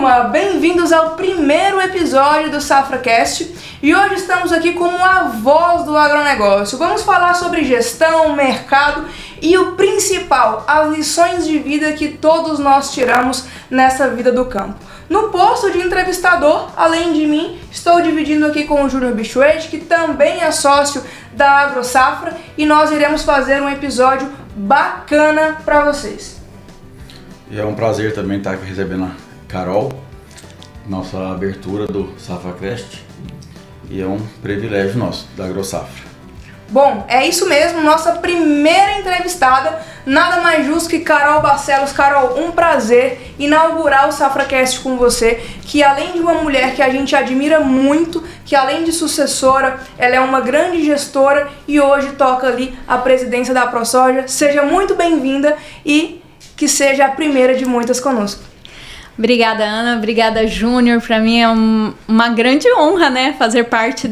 turma, bem-vindos ao primeiro episódio do SafraCast e hoje estamos aqui como a voz do agronegócio. Vamos falar sobre gestão, mercado e o principal, as lições de vida que todos nós tiramos nessa vida do campo. No posto de entrevistador, além de mim, estou dividindo aqui com o Júnior Bichuete, que também é sócio da AgroSafra, e nós iremos fazer um episódio bacana para vocês. E é um prazer também estar aqui recebendo a Carol, nossa abertura do SafraCast, e é um privilégio nosso, da AgroSafra. Bom, é isso mesmo, nossa primeira entrevistada, nada mais justo que Carol Barcelos. Carol, um prazer inaugurar o SafraCast com você, que além de uma mulher que a gente admira muito, que além de sucessora, ela é uma grande gestora e hoje toca ali a presidência da ProSoja. Seja muito bem-vinda e que seja a primeira de muitas conosco. Obrigada, Ana. Obrigada, Júnior. Para mim é uma grande honra, né, fazer parte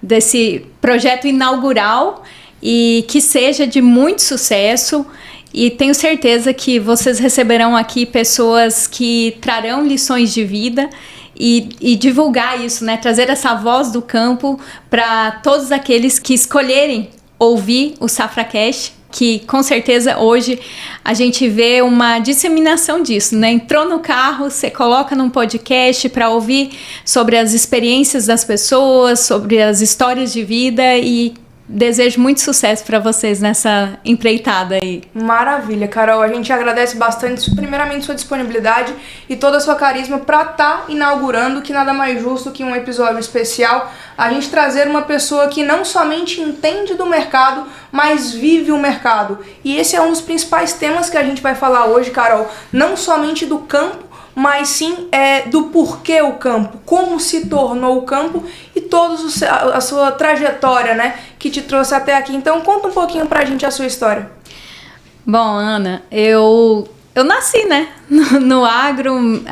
desse projeto inaugural e que seja de muito sucesso. E tenho certeza que vocês receberão aqui pessoas que trarão lições de vida e divulgar isso, né, trazer essa voz do campo para todos aqueles que escolherem ouvir o SafraCast, que com certeza hoje a gente vê uma disseminação disso, né? Entrou no carro, você coloca num podcast para ouvir sobre as experiências das pessoas, sobre as histórias de vida, e desejo muito sucesso para vocês nessa empreitada aí. Maravilha, Carol. A gente agradece bastante, primeiramente, sua disponibilidade e toda a sua carisma para estar inaugurando, que nada mais justo que um episódio especial, a gente trazer uma pessoa que não somente entende do mercado, mas vive o mercado. E esse é um dos principais temas que a gente vai falar hoje, Carol. Não somente do campo, mas sim do porquê o campo, como se tornou o campo e toda a sua trajetória, né, que te trouxe até aqui. Então conta um pouquinho pra gente a sua história. Bom, Ana, eu nasci, né, no agro,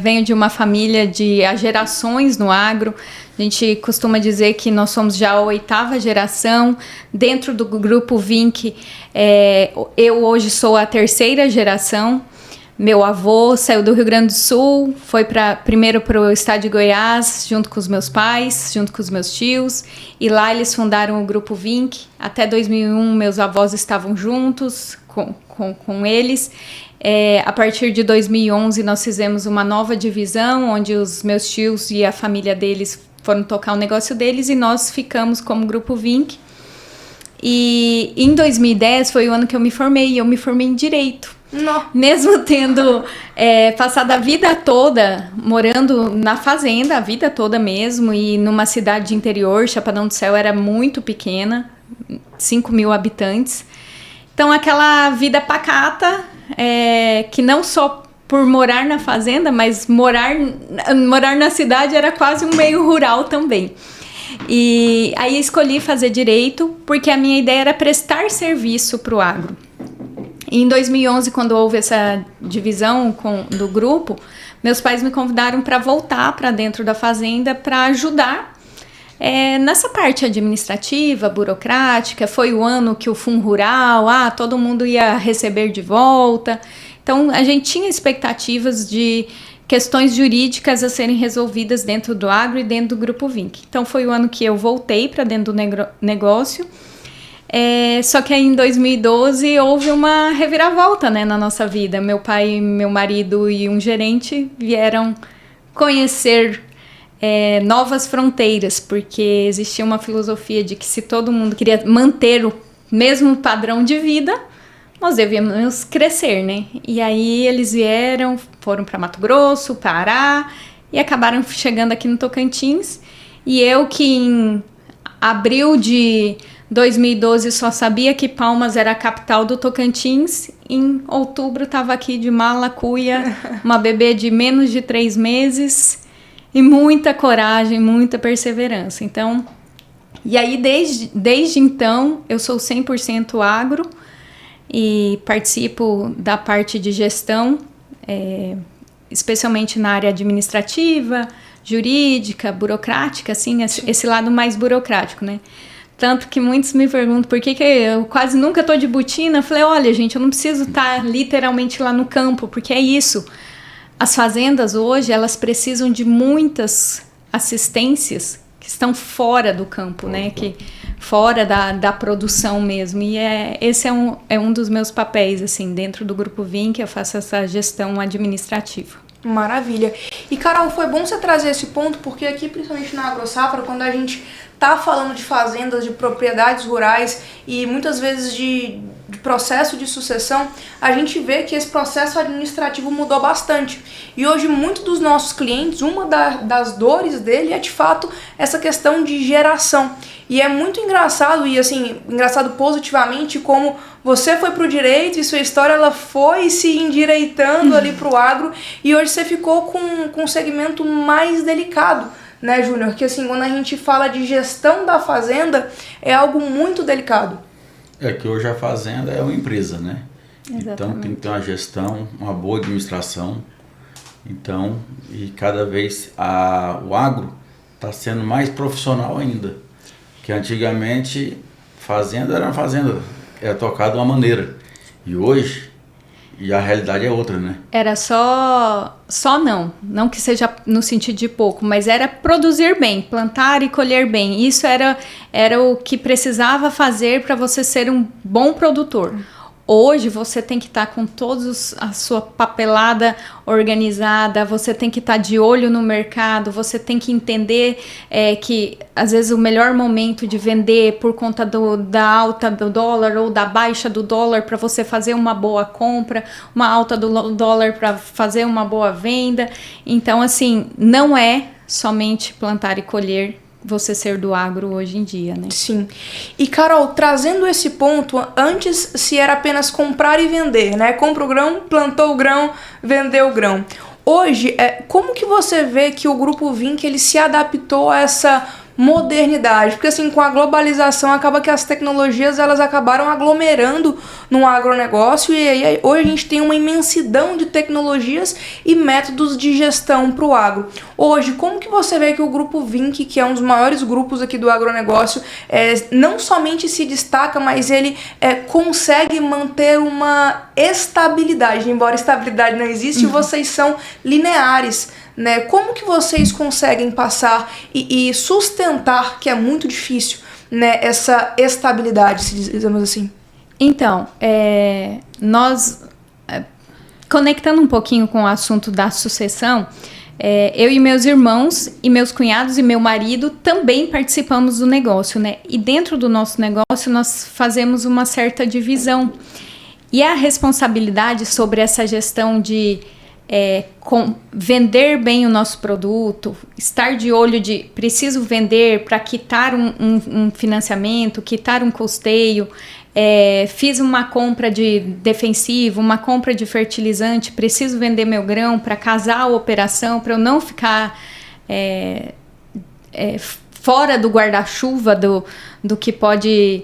venho de uma família de gerações no agro. A gente costuma dizer que nós somos já a 8ª geração. Dentro do grupo Vinc, eu hoje sou a 3ª geração. Meu avô saiu do Rio Grande do Sul, foi primeiro para o estado de Goiás, junto com os meus pais, junto com os meus tios, e lá eles fundaram o Grupo Vinc. Até 2001, meus avós estavam juntos com eles. A partir de 2011, nós fizemos uma nova divisão, onde os meus tios e a família deles foram tocar o negócio deles, e nós ficamos como Grupo Vinc. E em 2010 foi o ano que eu me formei em Direito. Não. Mesmo tendo passado a vida toda morando na fazenda, a vida toda mesmo, e numa cidade de interior, Chapadão do Céu era muito pequena, 5.000 habitantes. Então aquela vida pacata, que não só por morar na fazenda, mas morar na cidade era quase um meio rural também. E aí escolhi fazer Direito porque a minha ideia era prestar serviço para o agro. Em 2011, quando houve essa divisão do grupo, meus pais me convidaram para voltar para dentro da fazenda para ajudar nessa parte administrativa, burocrática. Foi o ano que o Fundo Rural, todo mundo ia receber de volta. Então, a gente tinha expectativas de questões jurídicas a serem resolvidas dentro do agro e dentro do Grupo Vinc. Então, foi o ano que eu voltei para dentro do negócio. Só que aí em 2012 houve uma reviravolta, né, na nossa vida. Meu pai, meu marido e um gerente vieram conhecer novas fronteiras, porque existia uma filosofia de que se todo mundo queria manter o mesmo padrão de vida, nós devíamos crescer, né? E aí eles foram para Mato Grosso, Pará, e acabaram chegando aqui no Tocantins. E eu, que em abril de 2012 só sabia que Palmas era a capital do Tocantins, em outubro estava aqui de mala, cuia, uma bebê de menos de 3 meses, e muita coragem, muita perseverança. Então, e aí desde então eu sou 100% agro e participo da parte de gestão, especialmente na área administrativa, jurídica, burocrática, assim, esse lado mais burocrático, né? Tanto que muitos me perguntam por que eu quase nunca tô de botina. Eu falei, olha, gente, eu não preciso estar literalmente lá no campo, porque é isso. as fazendas hoje, elas precisam de muitas assistências que estão fora do campo, né? Que fora da produção mesmo. E esse é um dos meus papéis, assim, dentro do Grupo Vim, que eu faço essa gestão administrativa. Maravilha. E, Carol, foi bom você trazer esse ponto, porque aqui, principalmente na AgroSafra, quando a gente tá falando de fazendas, de propriedades rurais e muitas vezes de processo de sucessão, a gente vê que esse processo administrativo mudou bastante. E hoje, muitos dos nossos clientes, uma das dores dele é, de fato, essa questão de geração. E é muito engraçado, e assim, engraçado positivamente, como você foi pro direito e sua história ela foi se endireitando ali pro agro, e hoje você ficou com um segmento mais delicado, né, Júnior? Que assim, quando a gente fala de gestão da fazenda, é algo muito delicado. É que hoje a fazenda é uma empresa, né? Exatamente. Então tem que ter uma gestão, uma boa administração. Então, e cada vez o agro está sendo mais profissional ainda. Que antigamente fazenda era uma fazenda, era tocada de uma maneira. E hoje, a realidade é outra, né? Era não que seja no sentido de pouco, mas era produzir bem, plantar e colher bem. Isso era o que precisava fazer para você ser um bom produtor. Hoje você tem que estar com todos a sua papelada organizada, você tem que estar de olho no mercado, você tem que entender que às vezes o melhor momento de vender por conta da alta do dólar ou da baixa do dólar para você fazer uma boa compra, uma alta do dólar para fazer uma boa venda. Então, assim, não é somente plantar e colher você ser do agro hoje em dia, né? Sim. E, Carol, trazendo esse ponto, antes se era apenas comprar e vender, né? Compra o grão, plantou o grão, vendeu o grão. Hoje, como que você vê que o Grupo Vim, que ele se adaptou a essa modernidade? Porque assim, com a globalização, acaba que as tecnologias elas acabaram aglomerando no agronegócio, e aí hoje a gente tem uma imensidão de tecnologias e métodos de gestão para o agro. Hoje, como que você vê que o Grupo Vim, que é um dos maiores grupos aqui do agronegócio, não somente se destaca, mas ele consegue manter uma estabilidade, embora estabilidade não existe, vocês são lineares, né? Como que vocês conseguem passar e sustentar, que é muito difícil, né, essa estabilidade, se dizemos assim? Então, nós, conectando um pouquinho com o assunto da sucessão, eu e meus irmãos e meus cunhados e meu marido também participamos do negócio, né? E dentro do nosso negócio nós fazemos uma certa divisão. E a responsabilidade sobre essa gestão de vender bem o nosso produto, estar de olho de preciso vender para quitar um financiamento, quitar um custeio, fiz uma compra de defensivo, uma compra de fertilizante, preciso vender meu grão para casar a operação, para eu não ficar fora do guarda-chuva do que pode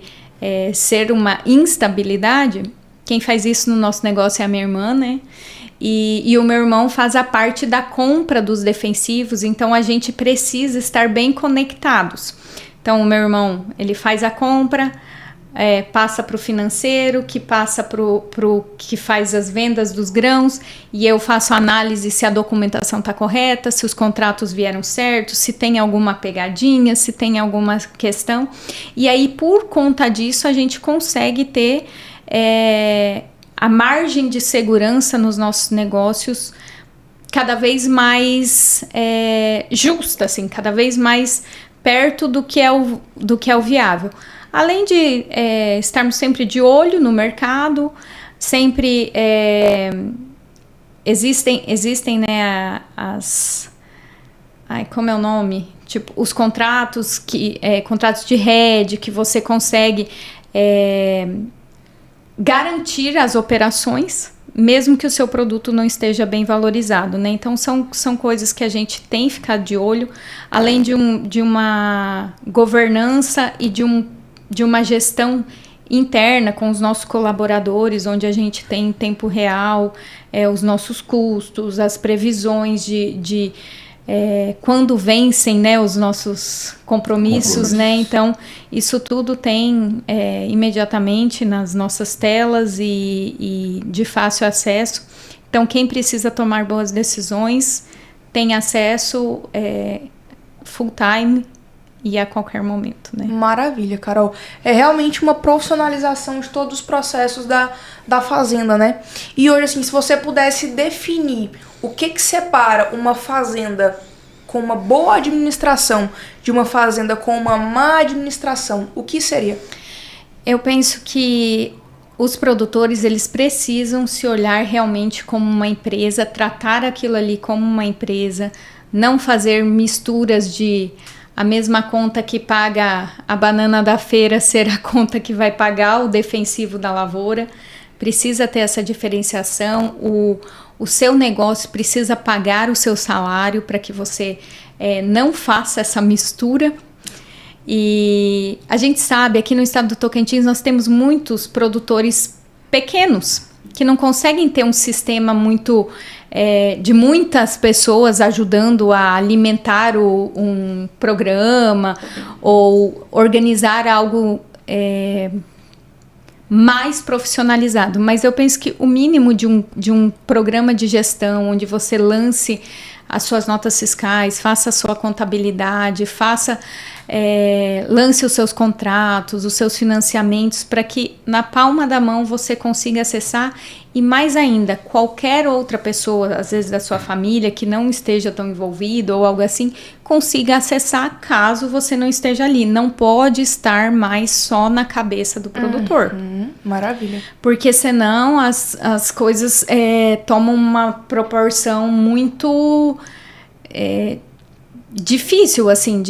ser uma instabilidade. Quem faz isso no nosso negócio é a minha irmã, né? E o meu irmão faz a parte da compra dos defensivos, então a gente precisa estar bem conectados. Então o meu irmão, ele faz a compra, passa para o financeiro, que passa para o que faz as vendas dos grãos, e eu faço a análise se a documentação está correta, se os contratos vieram certos, se tem alguma pegadinha, se tem alguma questão. E aí, por conta disso, a gente consegue ter a margem de segurança nos nossos negócios cada vez mais justa, assim, cada vez mais perto do que é o viável. Além de estarmos sempre de olho no mercado, sempre existem, né, como é o nome? Tipo, os contratos contratos de rede que você consegue garantir as operações, mesmo que o seu produto não esteja bem valorizado, né? Então, são coisas que a gente tem que ficar de olho, além de uma governança e de uma gestão interna com os nossos colaboradores, onde a gente tem em tempo real os nossos custos, as previsões de quando vencem, né, os nossos compromissos, né? Então, isso tudo tem imediatamente nas nossas telas e de fácil acesso. Então, quem precisa tomar boas decisões tem acesso full time e a qualquer momento, né? Maravilha, Carol. É realmente uma profissionalização de todos os processos da fazenda, né? E hoje, assim, se você pudesse definir o que separa uma fazenda com uma boa administração de uma fazenda com uma má administração, o que seria? Eu penso que os produtores, eles precisam se olhar realmente como uma empresa, tratar aquilo ali como uma empresa, não fazer misturas de a mesma conta que paga a banana da feira ser a conta que vai pagar o defensivo da lavoura. Precisa ter essa diferenciação, o seu negócio precisa pagar o seu salário para que você não faça essa mistura. E a gente sabe, aqui no estado do Tocantins, nós temos muitos produtores pequenos que não conseguem ter um sistema muito de muitas pessoas ajudando a alimentar um programa ou organizar algo mais profissionalizado. Mas eu penso que o mínimo de um programa de gestão onde você lance as suas notas fiscais, faça a sua contabilidade, lance os seus contratos, os seus financiamentos, para que na palma da mão você consiga acessar, e mais ainda, qualquer outra pessoa, às vezes da sua família, que não esteja tão envolvida ou algo assim, consiga acessar caso você não esteja ali. Não pode estar mais só na cabeça do produtor. Maravilha. Porque senão as coisas tomam uma proporção muito difícil, assim,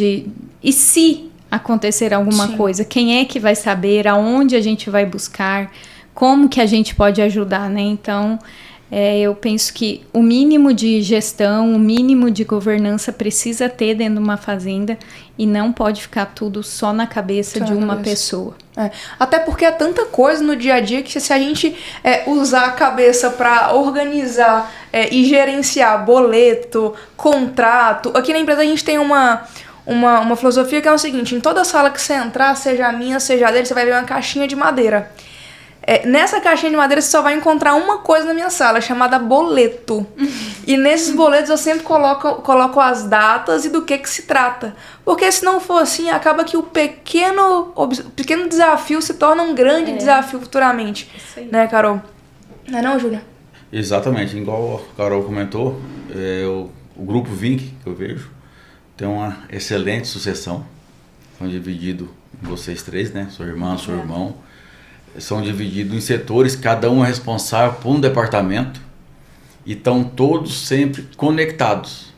e se acontecer alguma coisa, quem é que vai saber, aonde a gente vai buscar, como que a gente pode ajudar, né? Então, eu penso que o mínimo de gestão, o mínimo de governança precisa ter dentro de uma fazenda e não pode ficar tudo só na cabeça de uma pessoa. Até porque é tanta coisa no dia a dia que se a gente usar a cabeça para organizar e gerenciar boleto, contrato... Aqui na empresa a gente tem uma filosofia que é o seguinte: em toda sala que você entrar, seja a minha, seja a dele, você vai ver uma caixinha de madeira. Nessa caixinha de madeira você só vai encontrar uma coisa na minha sala, chamada boleto. E nesses boletos eu sempre coloco as datas e do que se trata. Porque se não for assim, acaba que o pequeno desafio se torna um grande desafio futuramente. Né, Carol? Não é não, Júlia? Exatamente. Igual a Carol comentou, o grupo Vink, que eu vejo, tem uma excelente sucessão. São divididos em vocês três, né? Sua irmã, seu irmão. São divididos em setores, cada um é responsável por um departamento e estão todos sempre conectados.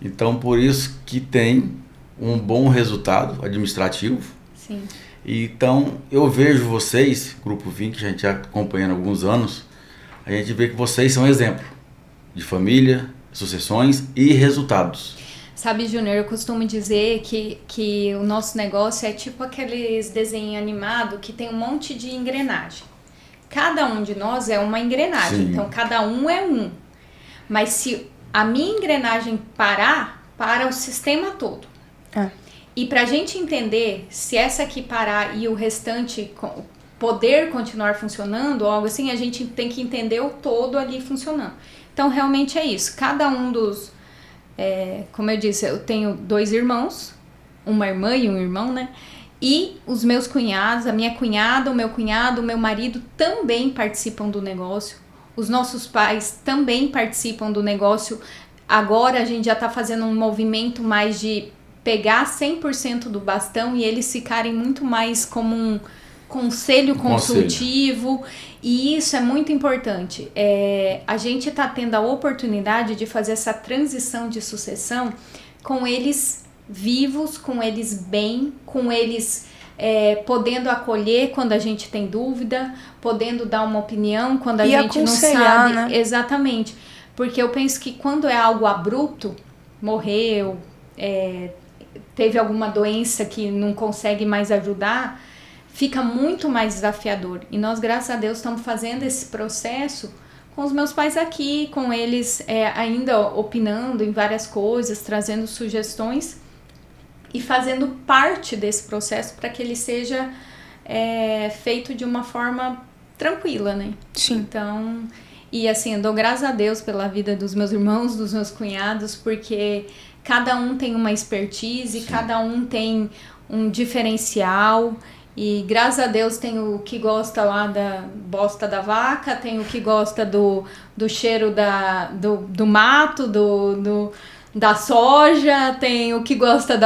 Então, por isso que tem um bom resultado administrativo. Sim. Então, eu vejo vocês, Grupo Vink, que a gente já acompanhando há alguns anos, a gente vê que vocês são exemplo de família, sucessões e resultados. Sabe, Júnior, eu costumo dizer que o nosso negócio é tipo aqueles desenhos animados que tem um monte de engrenagem. Cada um de nós é uma engrenagem, Sim. Então cada um é um. Mas se a minha engrenagem parar, para o sistema todo. E pra gente entender se essa aqui parar e o restante poder continuar funcionando, ou algo assim, a gente tem que entender o todo ali funcionando. Então realmente é isso, cada um dos... como eu disse, eu tenho 2 irmãos, uma irmã e um irmão, né? E os meus cunhados, a minha cunhada, o meu cunhado, o meu marido também participam do negócio. Os nossos pais também participam do negócio. Agora a gente já está fazendo um movimento mais de pegar 100% do bastão e eles ficarem muito mais como um conselho consultivo. E isso é muito importante. A gente está tendo a oportunidade de fazer essa transição de sucessão com eles vivos, com eles bem, com eles podendo acolher quando a gente tem dúvida, podendo dar uma opinião quando a gente não sabe. Né? Exatamente. Porque eu penso que quando é algo abrupto, morreu, teve alguma doença que não consegue mais ajudar, fica muito mais desafiador. E nós, graças a Deus, estamos fazendo esse processo com os meus pais aqui, com eles ainda opinando em várias coisas, trazendo sugestões e fazendo parte desse processo para que ele seja feito de uma forma tranquila, né? Sim. Então, E assim, eu dou graças a Deus pela vida dos meus irmãos, dos meus cunhados, porque cada um tem uma expertise, cada um tem um diferencial. E graças a Deus tem o que gosta lá da bosta da vaca, tem o que gosta do cheiro do mato, da soja, tem o que gosta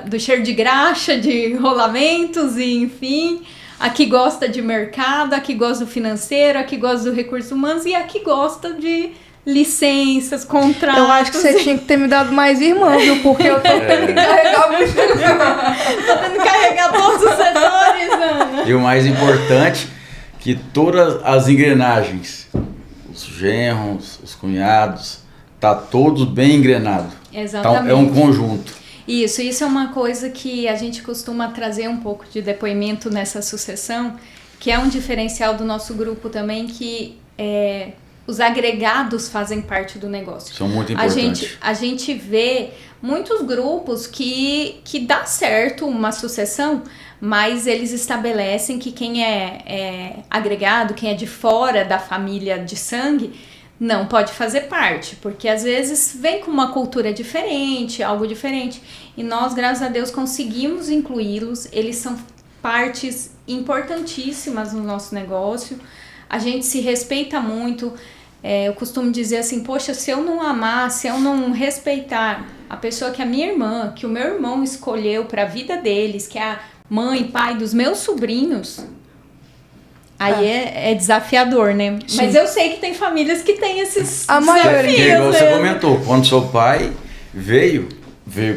do cheiro de graxa, de rolamentos, e enfim. A que gosta de mercado, a que gosta do financeiro, a que gosta do recursos humanos e a que gosta de licenças, contratos. Eu acho que você tinha que ter me dado mais irmã, viu? Porque eu tô tendo que carregar muito. Tô tendo que carregar todos os setores, Ana. E o mais importante, que todas as engrenagens, os genros, os cunhados, tá todos bem engrenados. Exatamente. Então, é um conjunto. Isso é uma coisa que a gente costuma trazer um pouco de depoimento nessa sucessão, que é um diferencial do nosso grupo também, que os agregados fazem parte do negócio. São muito importantes. A gente vê muitos grupos que dá certo uma sucessão, mas eles estabelecem que quem é agregado, quem é de fora da família de sangue, não pode fazer parte, porque às vezes vem com uma cultura diferente, algo diferente. E nós, graças a Deus, conseguimos incluí-los. Eles são partes importantíssimas no nosso negócio. A gente se respeita muito. Eu costumo dizer assim, poxa, se eu não amar, se eu não respeitar a pessoa que é a minha irmã, que o meu irmão escolheu para a vida deles, que é a mãe, pai dos meus sobrinhos... Aí é desafiador, né? Sim. Mas eu sei que tem famílias que têm esses desafios. Igual você comentou, quando seu pai veio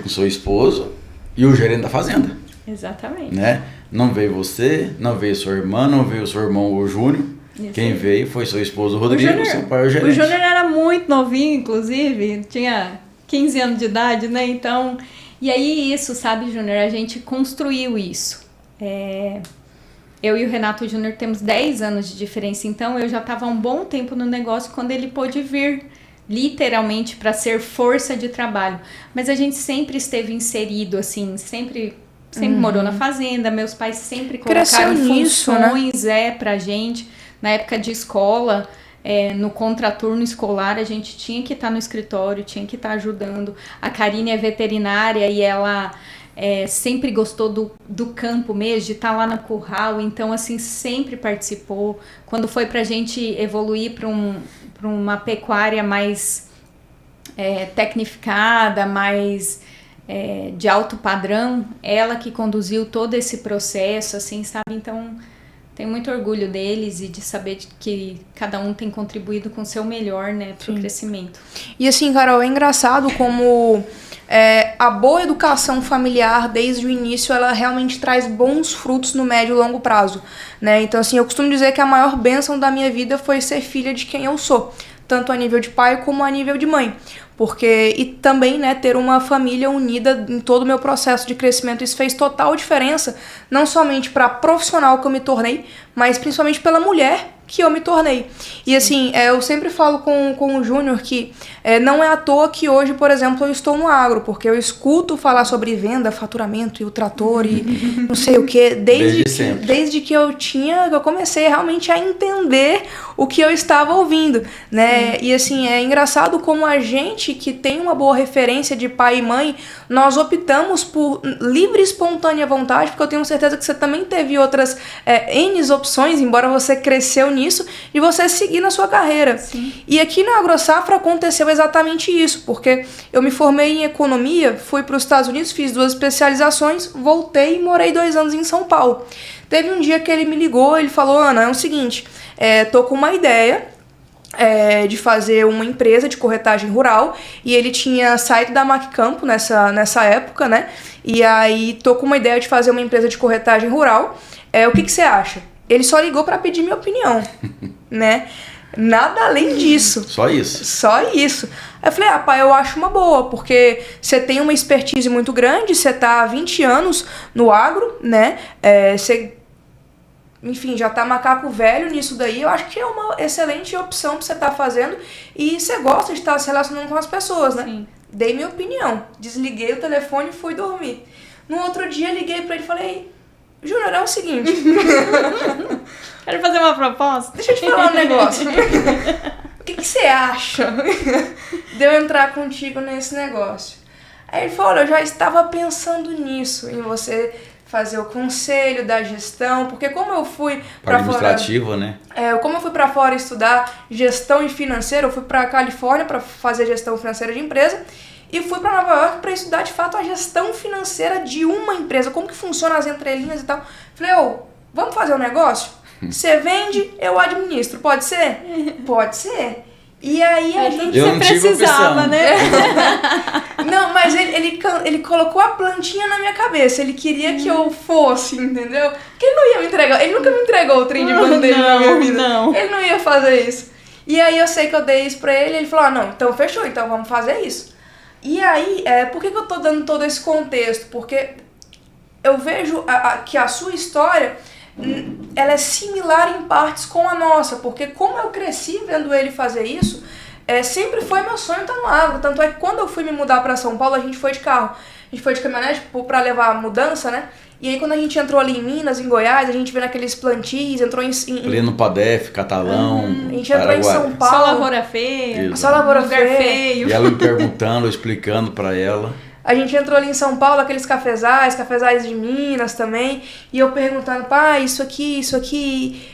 com seu esposo e o gerente da fazenda. Exatamente. Né? Não veio você, não veio sua irmã, não veio seu irmão, o Júnior. Quem veio foi seu esposo, o Rodrigo, seu pai, o gerente. O Júnior era muito novinho, inclusive, tinha 15 anos de idade, né? Então, e aí isso, sabe, Júnior, a gente construiu isso. Eu e o Renato Júnior temos 10 anos de diferença, então eu já estava há um bom tempo no negócio quando ele pôde vir, literalmente, para ser força de trabalho. Mas a gente sempre esteve inserido, assim, sempre morou na fazenda, meus pais sempre colocaram funções, pra gente. Na época de escola, no contraturno escolar, a gente tinha que estar no escritório, tinha que estar ajudando. A Karine é veterinária e ela... sempre gostou do campo mesmo, de estar lá no curral, então assim, sempre participou. Quando foi pra gente evoluir para uma pecuária mais tecnificada, mais de alto padrão, ela que conduziu todo esse processo, assim, sabe? Então, tenho muito orgulho deles e de saber que cada um tem contribuído com o seu melhor, né, pro crescimento. E assim, Carol, é engraçado como... a boa educação familiar desde o início, ela realmente traz bons frutos no médio e longo prazo, né? Então assim, eu costumo dizer que a maior bênção da minha vida foi ser filha de quem eu sou, tanto a nível de pai como a nível de mãe, e também, né, ter uma família unida em todo o meu processo de crescimento. Isso fez total diferença, não somente para a profissional que eu me tornei, mas principalmente pela mulher que eu me tornei. E assim, eu sempre falo com o Júnior que não é à toa que hoje, por exemplo, eu estou no agro, porque eu escuto falar sobre venda, faturamento e o trator e não sei o que, desde que eu comecei realmente a entender o que eu estava ouvindo, né? E assim, é engraçado como a gente que tem uma boa referência de pai e mãe, nós optamos por livre e espontânea vontade, porque eu tenho certeza que você também teve outras N opções, embora você cresceu nisso, e você seguir na sua carreira. Sim. E aqui na AgroSafra aconteceu exatamente isso, porque eu me formei em economia, fui para os Estados Unidos, fiz 2 especializações, voltei e morei 2 anos em São Paulo. Teve um dia que ele me ligou, ele falou, Ana, é o seguinte, tô com uma ideia de fazer uma empresa de corretagem rural, e ele tinha saído da Macampo nessa época, né? E aí tô com uma ideia de fazer uma empresa de corretagem rural, o que você acha? Ele só ligou para pedir minha opinião, né? Nada além disso. Só isso. Só isso. Aí eu falei, pai, eu acho uma boa, porque você tem uma expertise muito grande, você tá há 20 anos no agro, né? Você, enfim, já tá macaco velho nisso daí. Eu acho que é uma excelente opção que você tá fazendo e você gosta de estar se relacionando com as pessoas, né? Sim. Dei minha opinião. Desliguei o telefone e fui dormir. No outro dia, liguei para ele e falei, Júnior, é o seguinte... Quero fazer uma proposta. Deixa eu te falar um negócio. O que você acha de eu entrar contigo nesse negócio? Aí ele falou, olha, eu já estava pensando nisso, em você fazer o conselho da gestão, porque como eu fui para fora... administrativa, né? Como eu fui para fora estudar gestão e financeira, eu fui para Califórnia para fazer gestão financeira de empresa e fui para Nova York para estudar de fato a gestão financeira de uma empresa, como que funciona as entrelinhas e tal. Falei, vamos fazer um negócio? Você vende, eu administro. Pode ser? Pode ser. E aí a gente... Eu não precisava, né? Não, mas ele colocou a plantinha na minha cabeça. Ele queria que eu fosse, entendeu? Porque ele não ia me entregar. Ele nunca me entregou o trem de bandeja na minha vida. Não. Ele não ia fazer isso. E aí eu sei que eu dei isso pra ele. Ele falou, não, então fechou, então vamos fazer isso. E aí, por que eu tô dando todo esse contexto? Porque eu vejo que a sua história... ela é similar em partes com a nossa, porque como eu cresci vendo ele fazer isso, sempre foi meu sonho estar no agro. Tanto é que quando eu fui me mudar para São Paulo, a gente foi de carro, a gente foi de caminhonete para levar a mudança, né? E aí quando a gente entrou ali em Minas, em Goiás, a gente veio naqueles plantios, entrou ali no Padef, Catalão, a gente entrou em São Paulo. Só lavoura feia. Só lavoura feio. E ela me perguntando, explicando para ela. A gente entrou ali em São Paulo, aqueles cafezais de Minas também, e eu perguntando, pai, isso aqui.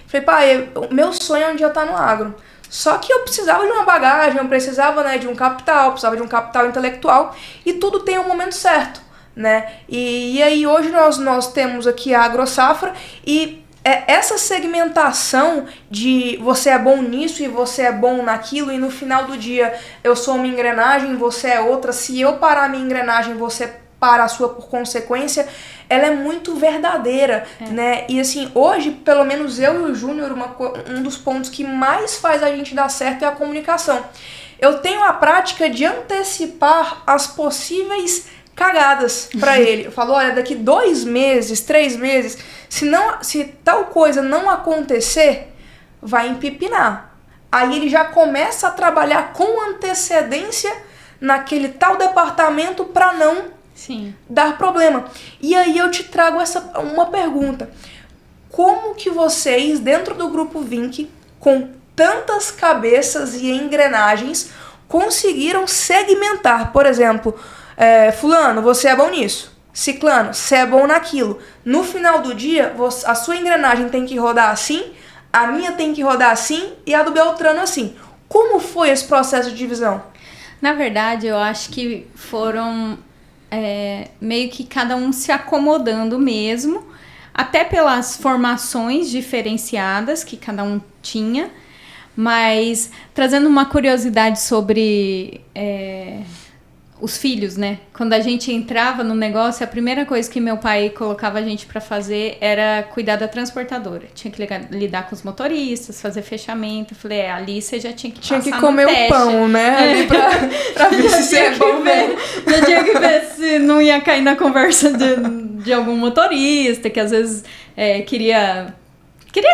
Falei, pai, o meu sonho é um dia estar no agro. Só que eu precisava de uma bagagem, eu precisava, né, de um capital, precisava de um capital intelectual, e tudo tem um momento certo, né? E aí hoje nós temos aqui a AgroSafra, e essa segmentação de você é bom nisso e você é bom naquilo, e no final do dia eu sou uma engrenagem, você é outra, se eu parar a minha engrenagem, você para a sua por consequência, ela é muito verdadeira, né? E assim, hoje, pelo menos eu e o Júnior, um dos pontos que mais faz a gente dar certo é a comunicação. Eu tenho a prática de antecipar as possíveis cagadas pra ele. Eu falo, olha, daqui 2 meses, 3 meses, se tal coisa não acontecer, vai empipinar. Aí ele já começa a trabalhar com antecedência naquele tal departamento para não dar problema. E aí eu te trago uma pergunta. Como que vocês, dentro do Grupo Vinc, com tantas cabeças e engrenagens, conseguiram segmentar, por exemplo, fulano, você é bom nisso. Ciclano, você é bom naquilo. No final do dia, a sua engrenagem tem que rodar assim, a minha tem que rodar assim e a do Beltrano assim. Como foi esse processo de divisão? Na verdade, eu acho que foram meio que cada um se acomodando mesmo, até pelas formações diferenciadas que cada um tinha, mas trazendo uma curiosidade sobre... os filhos, né? Quando a gente entrava no negócio, a primeira coisa que meu pai colocava a gente pra fazer era cuidar da transportadora. Tinha que lidar com os motoristas, fazer fechamento. Eu falei, ali você já tinha que passar Tinha que comer o pão, né? Ali pra ver se você é bom mesmo. Já tinha que ver se não ia cair na conversa de algum motorista, que às vezes queria,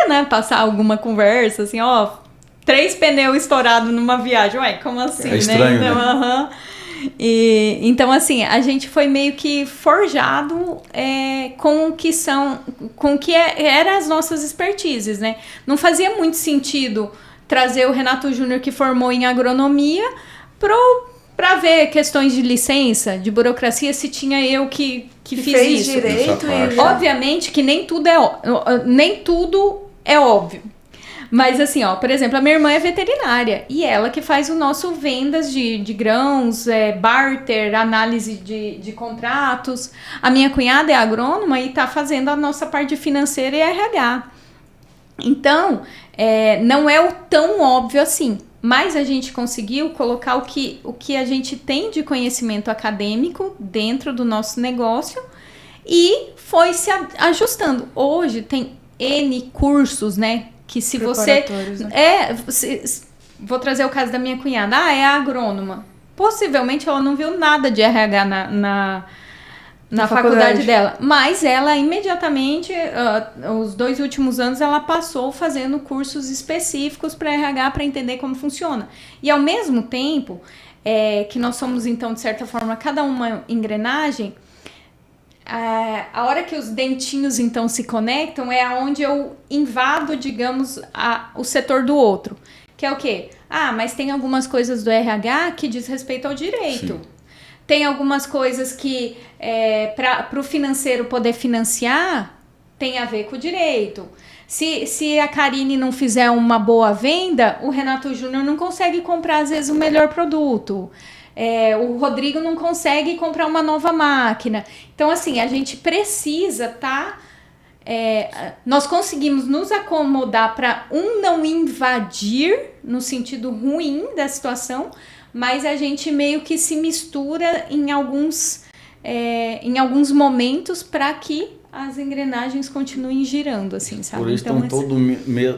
né, passar alguma conversa, assim, 3 pneus estourados numa viagem. Ué, como assim, né? Estranho, né? Então, E, então, assim, a gente foi meio que forjado com o que eram as nossas expertises, né? Não fazia muito sentido trazer o Renato Júnior, que formou em agronomia, para ver questões de licença, de burocracia, se tinha eu que fiz fez isso. Direito e... Obviamente que nem tudo é óbvio. Mas assim, por exemplo, a minha irmã é veterinária e ela que faz o nosso vendas de grãos, barter, análise de contratos. A minha cunhada é agrônoma e está fazendo a nossa parte financeira e RH. Então, não é tão óbvio assim, mas a gente conseguiu colocar o que a gente tem de conhecimento acadêmico dentro do nosso negócio e foi se ajustando. Hoje tem N cursos, né? Que se você... vou trazer o caso da minha cunhada. É agrônoma. Possivelmente ela não viu nada de RH na faculdade dela. Mas ela imediatamente, os 2 últimos anos, ela passou fazendo cursos específicos para RH para entender como funciona. E ao mesmo tempo que nós somos, então, de certa forma, cada uma engrenagem, a hora que os dentinhos então se conectam é aonde eu invado, digamos, o setor do outro. Que é o quê? Mas tem algumas coisas do RH que diz respeito ao direito. Sim. Tem algumas coisas que para o financeiro poder financiar tem a ver com o direito. Se a Karine não fizer uma boa venda, o Renato Júnior não consegue comprar, às vezes, o melhor produto. O Rodrigo não consegue comprar uma nova máquina. Então, assim, a gente precisa nós conseguimos nos acomodar para não invadir no sentido ruim da situação, mas a gente meio que se mistura em alguns momentos para que as engrenagens continuem girando, assim, sabe? Por isso então, estão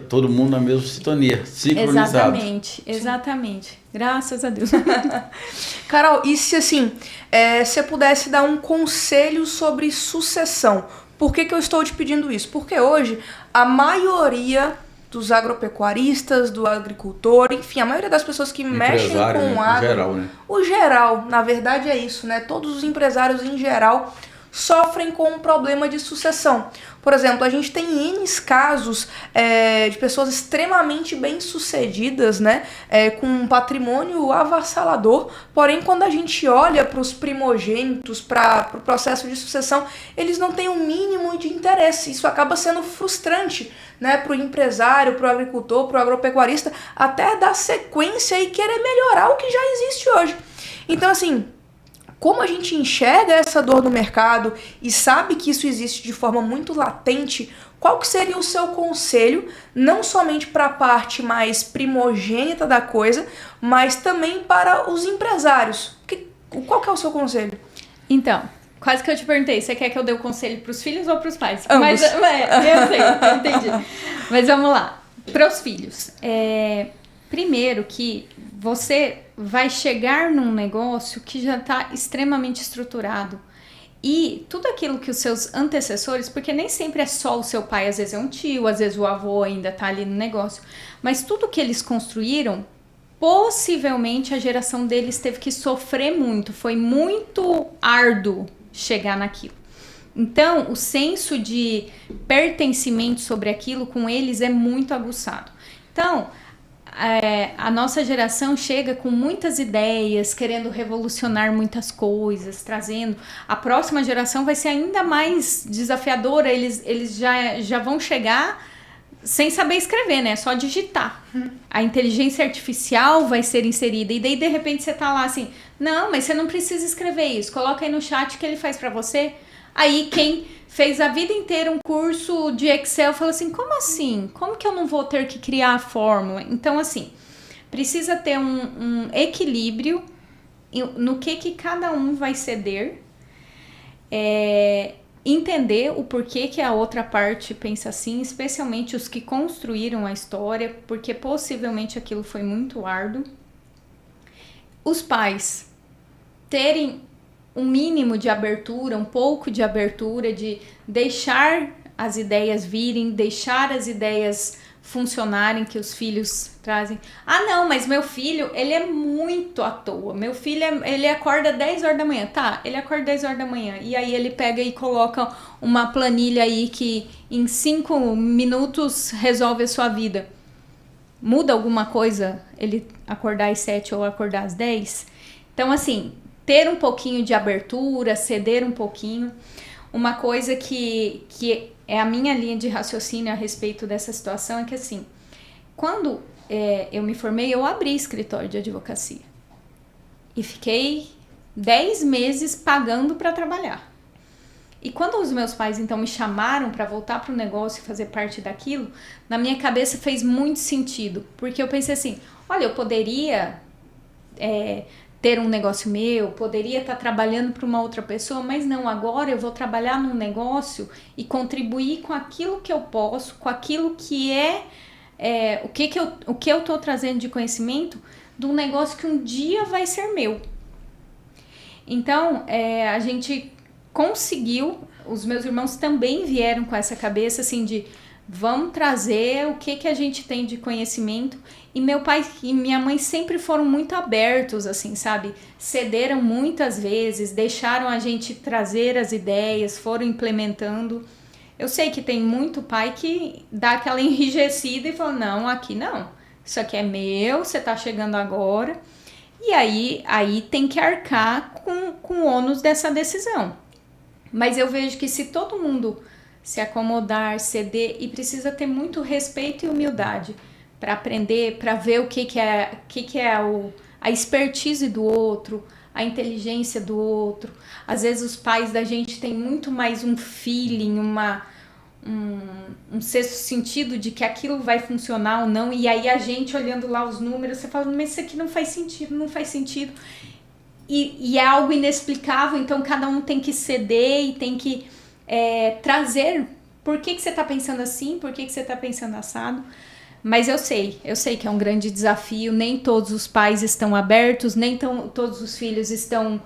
todo mundo na mesma sintonia, sincronizado. Exatamente. Graças a Deus. Carol, e se assim, você pudesse dar um conselho sobre sucessão? Por que eu estou te pedindo isso? Porque hoje a maioria dos agropecuaristas, do agricultor, enfim, a maioria das pessoas que mexem com o agro... geral, né? O geral, na verdade é isso, né? Todos os empresários em geral sofrem com um problema de sucessão. Por exemplo, a gente tem N casos de pessoas extremamente bem-sucedidas, né, com um patrimônio avassalador, porém quando a gente olha para os primogênitos, para o processo de sucessão, eles não têm o mínimo de interesse. Isso acaba sendo frustrante, né, para o empresário, para o agricultor, para o agropecuarista, até dar sequência e querer melhorar o que já existe hoje. Então, assim, como a gente enxerga essa dor no mercado e sabe que isso existe de forma muito latente, qual que seria o seu conselho, não somente para a parte mais primogênita da coisa, mas também para os empresários? Qual que é o seu conselho? Então, quase que eu te perguntei, você quer que eu dê o conselho para os filhos ou para os pais? Ambos. Mas, eu sei, eu entendi. Mas vamos lá, para os filhos. Primeiro que você vai chegar num negócio que já está extremamente estruturado. E tudo aquilo que os seus antecessores, porque nem sempre é só o seu pai, às vezes é um tio, às vezes o avô ainda está ali no negócio, mas tudo que eles construíram, possivelmente a geração deles teve que sofrer muito, foi muito árduo chegar naquilo. Então, o senso de pertencimento sobre aquilo com eles é muito aguçado. Então, a nossa geração chega com muitas ideias, querendo revolucionar muitas coisas, trazendo... A próxima geração vai ser ainda mais desafiadora, eles já vão chegar sem saber escrever, né? Só digitar. A inteligência artificial vai ser inserida, e daí de repente você tá lá assim, não, mas você não precisa escrever isso, coloca aí no chat que ele faz pra você. Aí quem fez a vida inteira um curso de Excel fala assim, como assim? Como que eu não vou ter que criar a fórmula? Então, assim, precisa ter um equilíbrio no que cada um vai ceder, entender o porquê que a outra parte pensa assim, especialmente os que construíram a história, porque possivelmente aquilo foi muito árduo. Os pais terem um mínimo de abertura, um pouco de abertura, de deixar as ideias virem, deixar as ideias funcionarem que os filhos trazem. Ah, não, mas meu filho, ele é muito à toa. Meu filho, ele acorda 10 horas da manhã. Tá, ele acorda 10 horas da manhã. E aí ele pega e coloca uma planilha aí que em 5 minutos resolve a sua vida. Muda alguma coisa ele acordar às 7 ou acordar às 10? Então, assim, ter um pouquinho de abertura, ceder um pouquinho. Uma coisa que é a minha linha de raciocínio a respeito dessa situação é que, assim, quando eu me formei, eu abri escritório de advocacia. E fiquei 10 meses pagando para trabalhar. E quando os meus pais, então, me chamaram para voltar para o negócio e fazer parte daquilo, na minha cabeça fez muito sentido. Porque eu pensei assim, olha, eu poderia... ter um negócio meu, poderia estar trabalhando para uma outra pessoa, mas não, agora eu vou trabalhar num negócio e contribuir com aquilo que eu posso, com aquilo que o que eu estou trazendo de conhecimento de um negócio que um dia vai ser meu. Então, a gente conseguiu, os meus irmãos também vieram com essa cabeça assim de Vamos trazer o que a gente tem de conhecimento. E meu pai e minha mãe sempre foram muito abertos, assim, sabe? Cederam muitas vezes, deixaram a gente trazer as ideias, foram implementando. Eu sei que tem muito pai que dá aquela enrijecida e fala, não, aqui não. Isso aqui é meu, você tá chegando agora. E aí tem que arcar com o ônus dessa decisão. Mas eu vejo que se todo mundo se acomodar, ceder, e precisa ter muito respeito e humildade para aprender, para ver o que é a expertise do outro, a inteligência do outro. Às vezes os pais da gente têm muito mais um feeling, um sexto sentido de que aquilo vai funcionar ou não, e aí a gente olhando lá os números, você fala, mas isso aqui não faz sentido. E é algo inexplicável, então cada um tem que ceder e tem que trazer por que você está pensando assim, por que você está pensando assado. Mas eu sei que é um grande desafio, nem todos os pais estão abertos, nem todos os filhos estão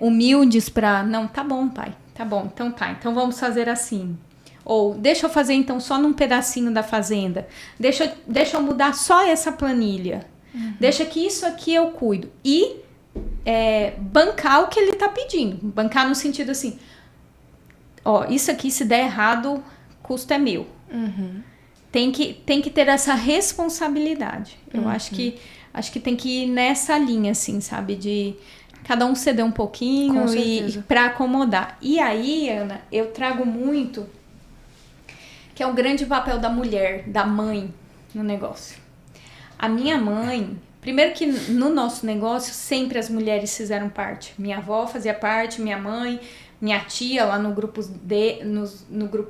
humildes para, não, tá bom pai, tá bom, então vamos fazer assim. Ou deixa eu fazer então só num pedacinho da fazenda, deixa eu mudar só essa planilha, deixa que isso aqui eu cuido. E bancar o que ele tá pedindo, bancar no sentido assim, ó, isso aqui se der errado, o custo é meu. Tem que ter essa responsabilidade. Eu acho que tem que ir nessa linha, assim, sabe? De cada um ceder um pouquinho e para acomodar. E aí, Ana, eu trago muito que é o grande papel da mulher, da mãe no negócio. A minha mãe, primeiro que no nosso negócio sempre as mulheres fizeram parte. Minha avó fazia parte, minha mãe, minha tia lá no grupo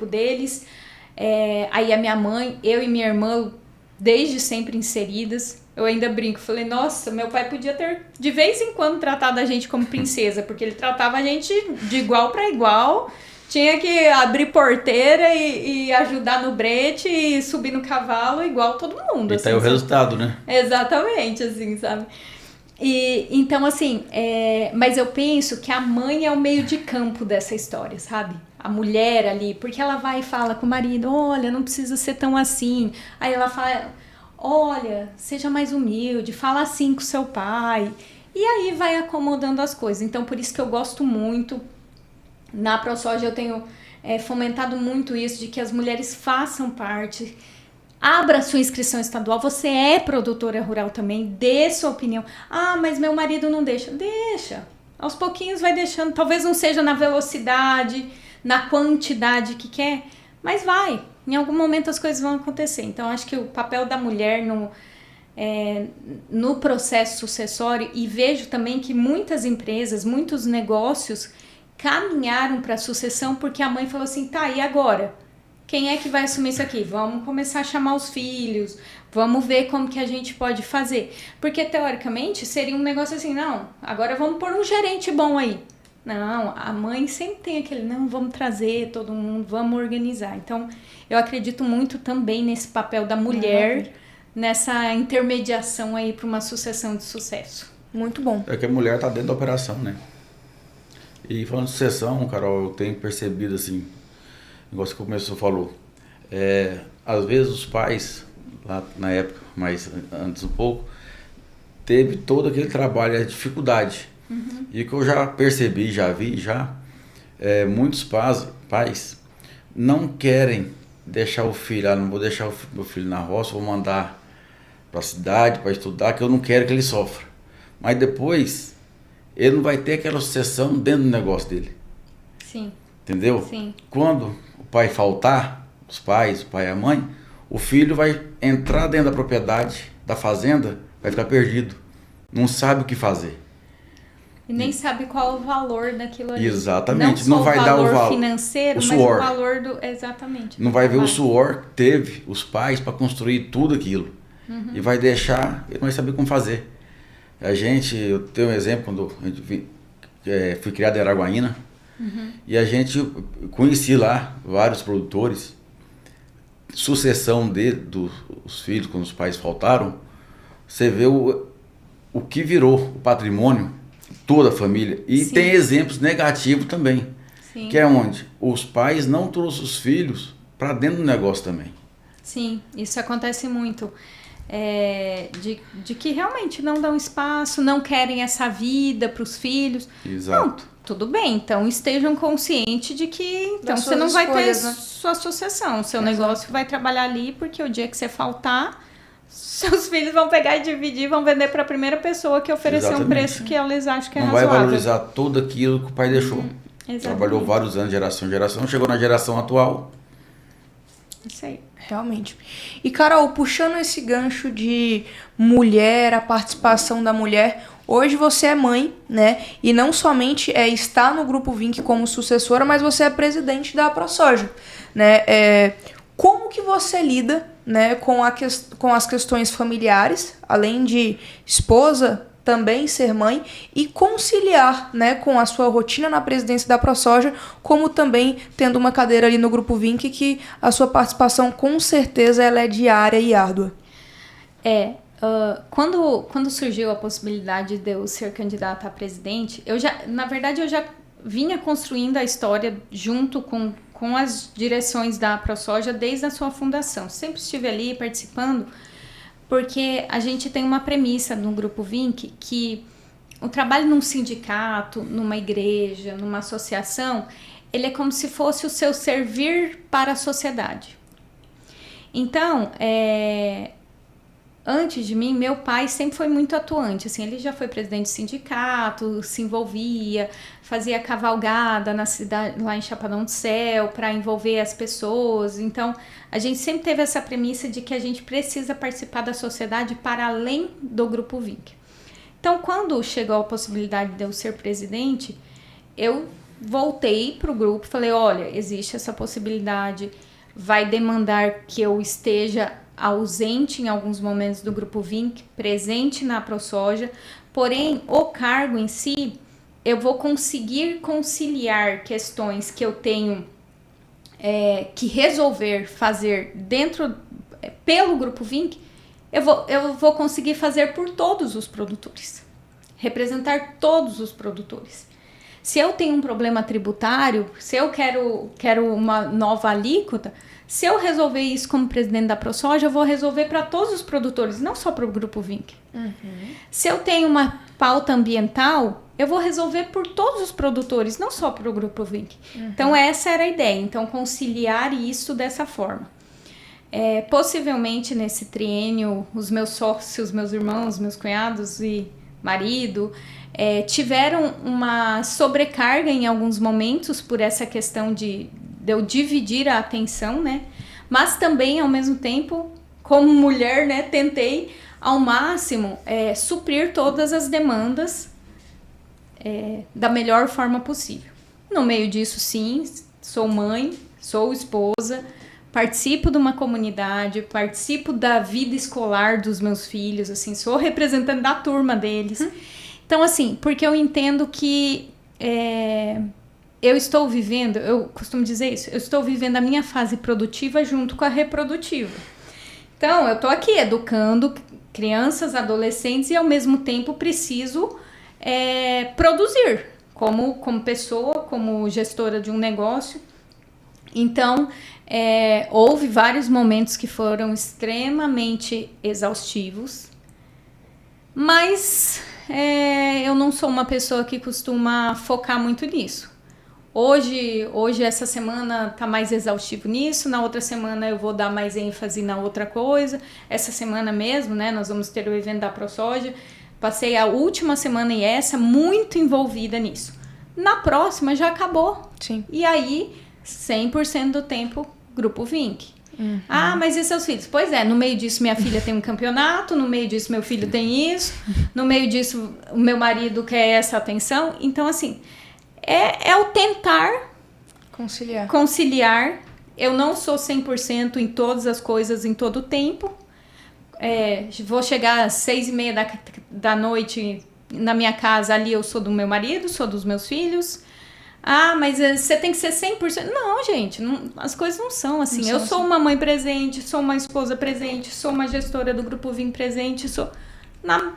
deles. Aí a minha mãe, eu e minha irmã desde sempre inseridas. Eu ainda brinco, falei, nossa, meu pai podia ter de vez em quando tratado a gente como princesa, porque ele tratava a gente de igual para igual, tinha que abrir porteira e ajudar no brete e subir no cavalo igual todo mundo. E assim, tá aí o resultado, né? Exatamente, assim, sabe? E então, assim, mas eu penso que a mãe é o meio de campo dessa história, sabe? A mulher ali, porque ela vai e fala com o marido, olha, não precisa ser tão assim. Aí ela fala, olha, seja mais humilde, fala assim com seu pai. E aí vai acomodando as coisas. Então, por isso que eu gosto muito. Na ProSoja eu tenho fomentado muito isso, de que as mulheres façam parte. Abra a sua inscrição estadual, você é produtora rural também, dê sua opinião. Ah, mas meu marido não deixa. Deixa. Aos pouquinhos vai deixando, talvez não seja na velocidade, na quantidade que quer, mas vai. Em algum momento as coisas vão acontecer. Então, acho que o papel da mulher no processo sucessório, e vejo também que muitas empresas, muitos negócios caminharam para a sucessão porque a mãe falou assim, tá, e agora? Quem é que vai assumir isso aqui? Vamos começar a chamar os filhos, vamos ver como que a gente pode fazer. Porque, teoricamente, seria um negócio assim, não, agora vamos pôr um gerente bom aí. Não, a mãe sempre tem aquele, não, vamos trazer todo mundo, vamos organizar. Então, eu acredito muito também nesse papel da mulher, nessa intermediação aí para uma sucessão de sucesso. Muito bom. É que a mulher tá dentro da operação, né? E falando de sucessão, Carol, eu tenho percebido assim, igual você começou, falou, às vezes os pais, lá na época, mas antes um pouco, teve todo aquele trabalho, a dificuldade. E o que eu já percebi, já vi, muitos pais não querem deixar o filho, não vou deixar meu filho na roça, vou mandar para a cidade para estudar, que eu não quero que ele sofra. Mas depois, ele não vai ter aquela sucessão dentro do negócio dele. Sim. Entendeu? Sim. Quando o pai faltar, os pais, o pai e a mãe, o filho vai entrar dentro da propriedade, da fazenda, vai ficar perdido. Não sabe o que fazer. E nem sabe qual é o valor daquilo ali. Exatamente. Não Não vai dar o valor financeiro, o mas suor. o valor do... Exatamente. Não vai ver o suor que teve os pais para construir tudo aquilo. E vai deixar, ele não vai saber como fazer. Eu tenho um exemplo, quando fui criado em Araguaína, e a gente conheci lá vários produtores, sucessão dos filhos, quando os pais faltaram, você vê o que virou o patrimônio, toda a família. E tem exemplos negativos também, que é onde os pais não trouxeram os filhos para dentro do negócio também. Sim, isso acontece muito. De que realmente não dão espaço, não querem essa vida para os filhos. Exato. Não, tudo bem, então estejam conscientes de que então Das você não suas vai ter escolhas, né? sua associação, seu negócio vai trabalhar ali, porque o dia que você faltar, seus filhos vão pegar e dividir, vão vender para a primeira pessoa que oferecer um Exatamente. preço que eles acham que é Não razoável. vai valorizar tudo aquilo que o pai deixou. Exatamente. Trabalhou vários anos, geração em geração, chegou na geração atual. Isso aí. Realmente. E, Carol, puxando esse gancho de mulher, a participação da mulher, hoje você é mãe, né? E não somente está no Grupo Vinc como sucessora, mas você é presidente da ProSoja, né? Como que você lida, né, com as questões familiares, além de esposa, também ser mãe, e conciliar, né, com a sua rotina na presidência da ProSoja, como também tendo uma cadeira ali no Grupo Vinc, que a sua participação com certeza ela é diária e árdua. Quando surgiu a possibilidade de eu ser candidata a presidente, eu já vinha construindo a história junto com as direções da ProSoja desde a sua fundação. Sempre estive ali participando, porque a gente tem uma premissa no Grupo Vinc que o trabalho num sindicato, numa igreja, numa associação, ele é como se fosse o seu servir para a sociedade. Então, antes de mim, meu pai sempre foi muito atuante, assim, ele já foi presidente de sindicato, se envolvia, fazia cavalgada na cidade, lá em Chapadão do Céu, para envolver as pessoas. Então, a gente sempre teve essa premissa de que a gente precisa participar da sociedade para além do Grupo Vinc. Então, quando chegou a possibilidade de eu ser presidente, eu voltei para o grupo e falei, olha, existe essa possibilidade, vai demandar que eu esteja ausente em alguns momentos do Grupo Vinc, presente na ProSoja, porém o cargo em si, eu vou conseguir conciliar questões que eu tenho que resolver fazer pelo Grupo Vinc, eu vou conseguir fazer por todos os produtores, representar todos os produtores. Se eu tenho um problema tributário, se eu quero uma nova alíquota, se eu resolver isso como presidente da ProSoja, eu vou resolver para todos os produtores, não só para o Grupo Vinc. Uhum. Se eu tenho uma pauta ambiental, eu vou resolver por todos os produtores, não só para o Grupo Vinc. Uhum. Então, essa era a ideia. Então, conciliar isso dessa forma. Possivelmente, nesse triênio, os meus sócios, meus irmãos, meus cunhados e marido tiveram uma sobrecarga em alguns momentos por essa questão de eu dividir a atenção, né? Mas também, ao mesmo tempo, como mulher, né, tentei ao máximo suprir todas as demandas da melhor forma possível. No meio disso, sim, sou mãe, sou esposa, participo de uma comunidade, participo da vida escolar dos meus filhos, assim, sou representante da turma deles. Então, assim, porque eu entendo que eu estou vivendo, eu costumo dizer isso, eu estou vivendo a minha fase produtiva junto com a reprodutiva. Então, eu estou aqui educando crianças, adolescentes e, ao mesmo tempo, preciso produzir como pessoa, como gestora de um negócio. Então, houve vários momentos que foram extremamente exaustivos, mas eu não sou uma pessoa que costuma focar muito nisso. Hoje essa semana tá mais exaustivo nisso, na outra semana eu vou dar mais ênfase na outra coisa. Essa semana mesmo, né, nós vamos ter o evento da ProSoja. Passei a última semana e essa muito envolvida nisso. Na próxima já acabou. Sim. E aí, 100% do tempo, Grupo Vinc. Uhum. Ah, mas e seus filhos? Pois no meio disso minha filha tem um campeonato, no meio disso meu filho tem isso, no meio disso o meu marido quer essa atenção. Então, assim, é o tentar conciliar. Eu não sou 100% em todas as coisas em todo o tempo. Vou chegar às 6:30 da noite na minha casa, ali eu sou do meu marido, sou dos meus filhos. Ah, mas você tem que ser 100%. Não, gente, as coisas não são assim. Eu sou uma mãe presente, sou uma esposa presente, sou uma gestora do Grupo Vinc presente, sou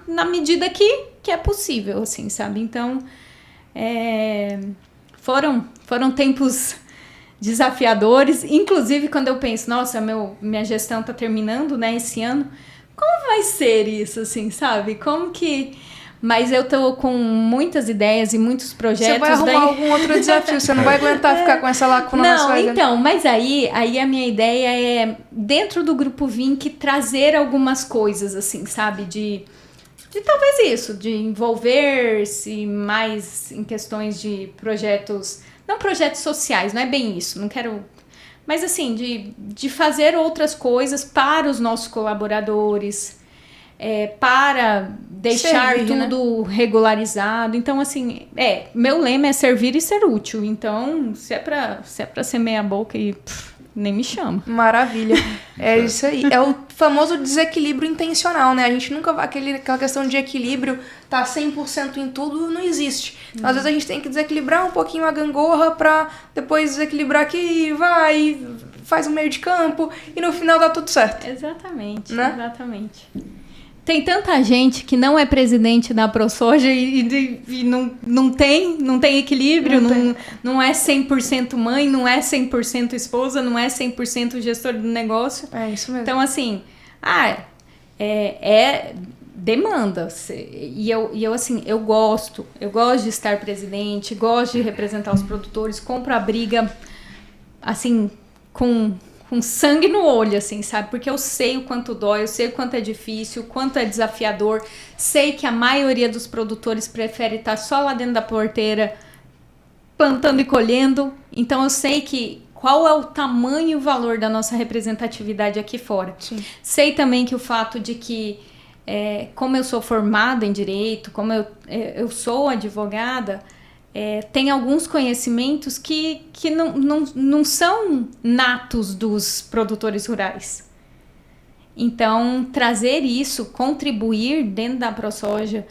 na medida que é possível, assim, sabe? Então, foram tempos desafiadores. Inclusive, quando eu penso, nossa, minha gestão tá terminando, né, esse ano. Como vai ser isso, assim, sabe? Como que... Mas eu tô com muitas ideias e muitos projetos. Você vai arrumar algum outro desafio, você não vai aguentar ficar com essa lacuna na sua vida. Então, mas aí a minha ideia é, dentro do Grupo Vinc, trazer algumas coisas, assim, sabe? De talvez isso, de envolver-se mais em questões de projetos, não projetos sociais, não é bem isso, não quero... Mas assim, de fazer outras coisas para os nossos colaboradores, para deixar servir, tudo regularizado. Então, assim, meu lema é servir e ser útil. Então, se é pra ser meia boca e nem me chama. Maravilha. É isso aí. É o famoso desequilíbrio intencional, né? A gente nunca vai... Aquela questão de equilíbrio, tá 100% em tudo, não existe. Então, às vezes a gente tem que desequilibrar um pouquinho a gangorra pra depois desequilibrar aqui, vai, faz um meio de campo e no final dá tudo certo. Exatamente, né? Exatamente. Tem tanta gente que não é presidente da ProSoja e não tem equilíbrio, não é 100% mãe, não é 100% esposa, não é 100% gestor do negócio. É isso mesmo. Então, assim, demanda. E eu, assim, eu gosto de estar presidente, gosto de representar os produtores, compro a briga, assim, com sangue no olho, assim, sabe? Porque eu sei o quanto dói, eu sei o quanto é difícil, o quanto é desafiador. Sei que a maioria dos produtores prefere estar só lá dentro da porteira, plantando e colhendo. Então, eu sei qual é o tamanho e o valor da nossa representatividade aqui fora. Sim. Sei também que o fato de que, como eu sou formada em Direito, como eu sou advogada... tem alguns conhecimentos que não são natos dos produtores rurais. Então, trazer isso, contribuir dentro da ProSoja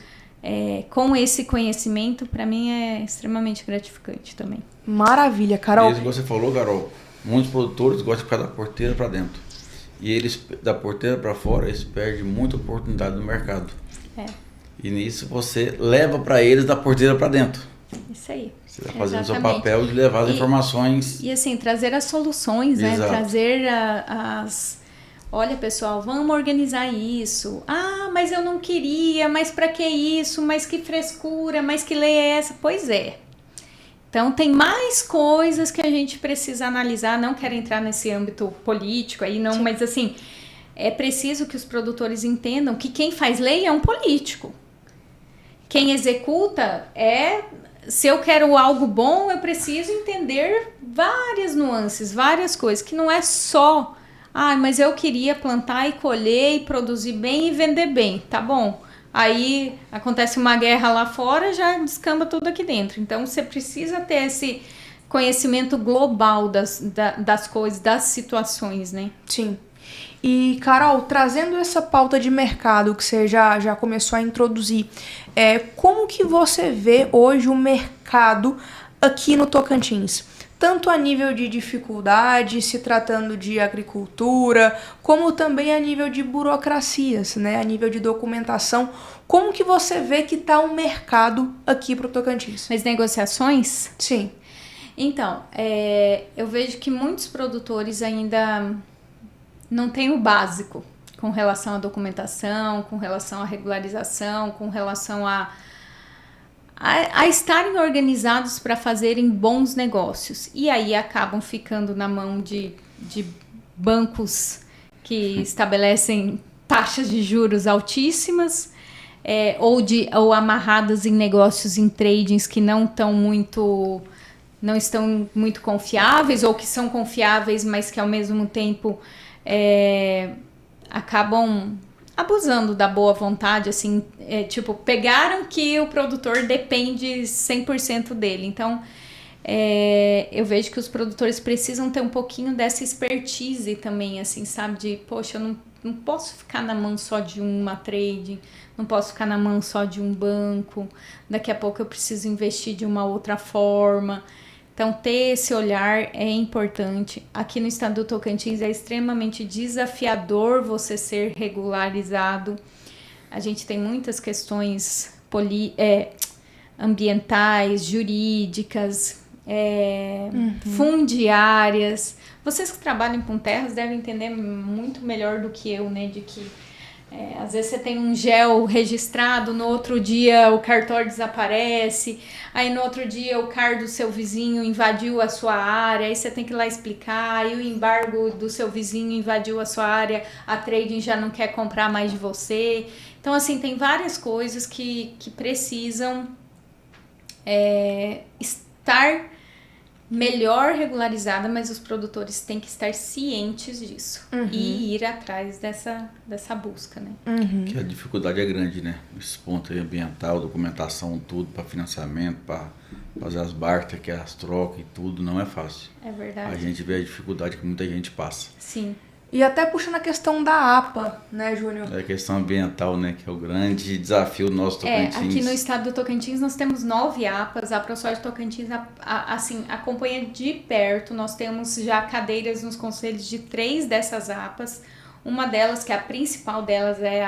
com esse conhecimento, para mim é extremamente gratificante também. Maravilha, Carol. Isso que você falou, Carol, muitos produtores gostam de ficar da porteira para dentro. E eles, da porteira para fora, eles perdem muita oportunidade no mercado. E nisso você leva para eles da porteira para dentro. Isso aí. Você está fazendo o seu papel de levar as informações. E assim, trazer as soluções, né? Exato. Trazer olha, pessoal, vamos organizar isso. Ah, mas eu não queria, mas para que isso? Mas que frescura, mas que lei é essa? Pois é. Então, tem mais coisas que a gente precisa analisar. Não quero entrar nesse âmbito político aí, não, sim, mas assim, é preciso que os produtores entendam que quem faz lei é um político. Quem executa se eu quero algo bom, eu preciso entender várias nuances, várias coisas, que não é só, mas eu queria plantar e colher e produzir bem e vender bem, tá bom. Aí acontece uma guerra lá fora, já descamba tudo aqui dentro. Então, você precisa ter esse conhecimento global das coisas, das situações, né? Sim. E, Carol, trazendo essa pauta de mercado que você já começou a introduzir, como que você vê hoje o mercado aqui no Tocantins? Tanto a nível de dificuldade, se tratando de agricultura, como também a nível de burocracias, né? A nível de documentação. Como que você vê que está o mercado aqui para o Tocantins? As negociações? Sim. Então, eu vejo que muitos produtores ainda não têm o básico com relação à documentação, com relação à regularização, com relação a estarem organizados para fazerem bons negócios. E aí acabam ficando na mão de bancos que estabelecem taxas de juros altíssimas, ou amarradas em negócios, em tradings que não estão muito confiáveis, ou que são confiáveis, mas que ao mesmo tempo acabam abusando da boa vontade, assim, pegaram que o produtor depende 100% dele. Então, eu vejo que os produtores precisam ter um pouquinho dessa expertise também, assim, sabe? De, poxa, eu não posso ficar na mão só de uma trading, não posso ficar na mão só de um banco, daqui a pouco eu preciso investir de uma outra forma. Então, ter esse olhar é importante. Aqui no estado do Tocantins é extremamente desafiador você ser regularizado. A gente tem muitas questões ambientais, jurídicas, fundiárias. Vocês que trabalham com terras devem entender muito melhor do que eu, né? De que às vezes você tem um gel registrado, no outro dia o cartório desaparece, aí no outro dia o CAR do seu vizinho invadiu a sua área, aí você tem que ir lá explicar, aí o embargo do seu vizinho invadiu a sua área, a trading já não quer comprar mais de você. Então, assim, tem várias coisas que precisam estar melhor regularizada, mas os produtores têm que estar cientes disso e ir atrás dessa busca, né? Que a dificuldade é grande, né? Esse ponto aí ambiental, documentação, tudo para financiamento, para fazer as barcas, que é as trocas e tudo, não é fácil. É verdade. A gente vê a dificuldade que muita gente passa. Sim. E até puxando a questão da APA, né, Júnior? É a questão ambiental, né? Que é o grande desafio do nosso Tocantins. Aqui no estado do Tocantins nós temos 9 APAs, a ProSoja Tocantins assim, acompanha de perto, nós temos já cadeiras nos conselhos de 3 dessas APAs, uma delas, que é a principal delas, é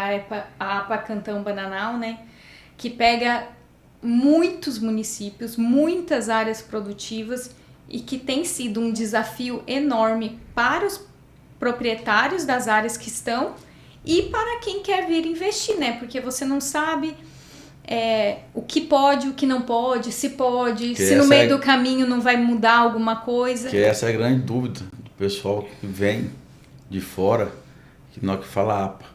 a APA Cantão Bananal, né? Que pega muitos municípios, muitas áreas produtivas e que tem sido um desafio enorme para os proprietários das áreas que estão e para quem quer vir investir, né? Porque você não sabe o que pode, o que não pode, se pode, se no meio do caminho não vai mudar alguma coisa. Que essa é a grande dúvida do pessoal que vem de fora, que não que fala APA.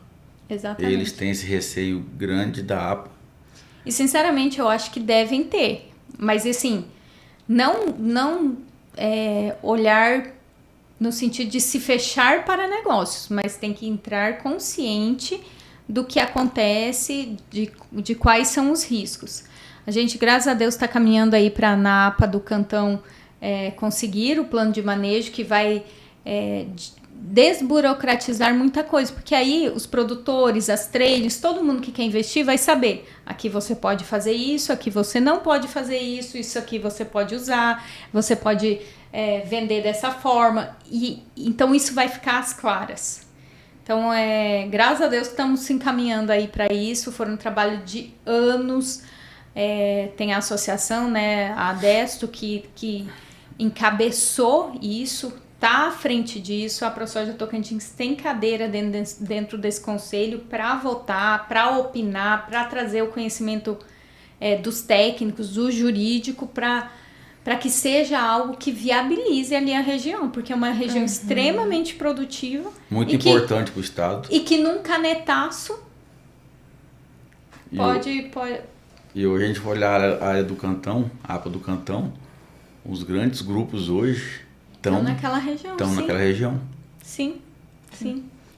Exatamente. Eles têm esse receio grande da APA. E sinceramente eu acho que devem ter, mas assim, não olhar no sentido de se fechar para negócios, mas tem que entrar consciente do que acontece, de quais são os riscos. A gente, graças a Deus, está caminhando aí para a APA do Cantão conseguir o plano de manejo que vai desburocratizar muita coisa, porque aí os produtores, as traders, todo mundo que quer investir vai saber, aqui você pode fazer isso, aqui você não pode fazer isso, isso aqui você pode usar, você pode vender dessa forma, e então isso vai ficar às claras. Então, graças a Deus estamos se encaminhando aí para isso, foi um trabalho de anos, tem a associação, né, a Adesto, que encabeçou isso, está à frente disso, a ProSoja Tocantins tem cadeira dentro desse conselho para votar, para opinar, para trazer o conhecimento dos técnicos, do jurídico, para que seja algo que viabilize ali a região, porque é uma região extremamente produtiva. Muito importante para o estado. E que num canetaço pode... E hoje a gente for olhar a área do Cantão, a APA do Cantão, os grandes grupos hoje estão naquela região. Naquela região. Sim.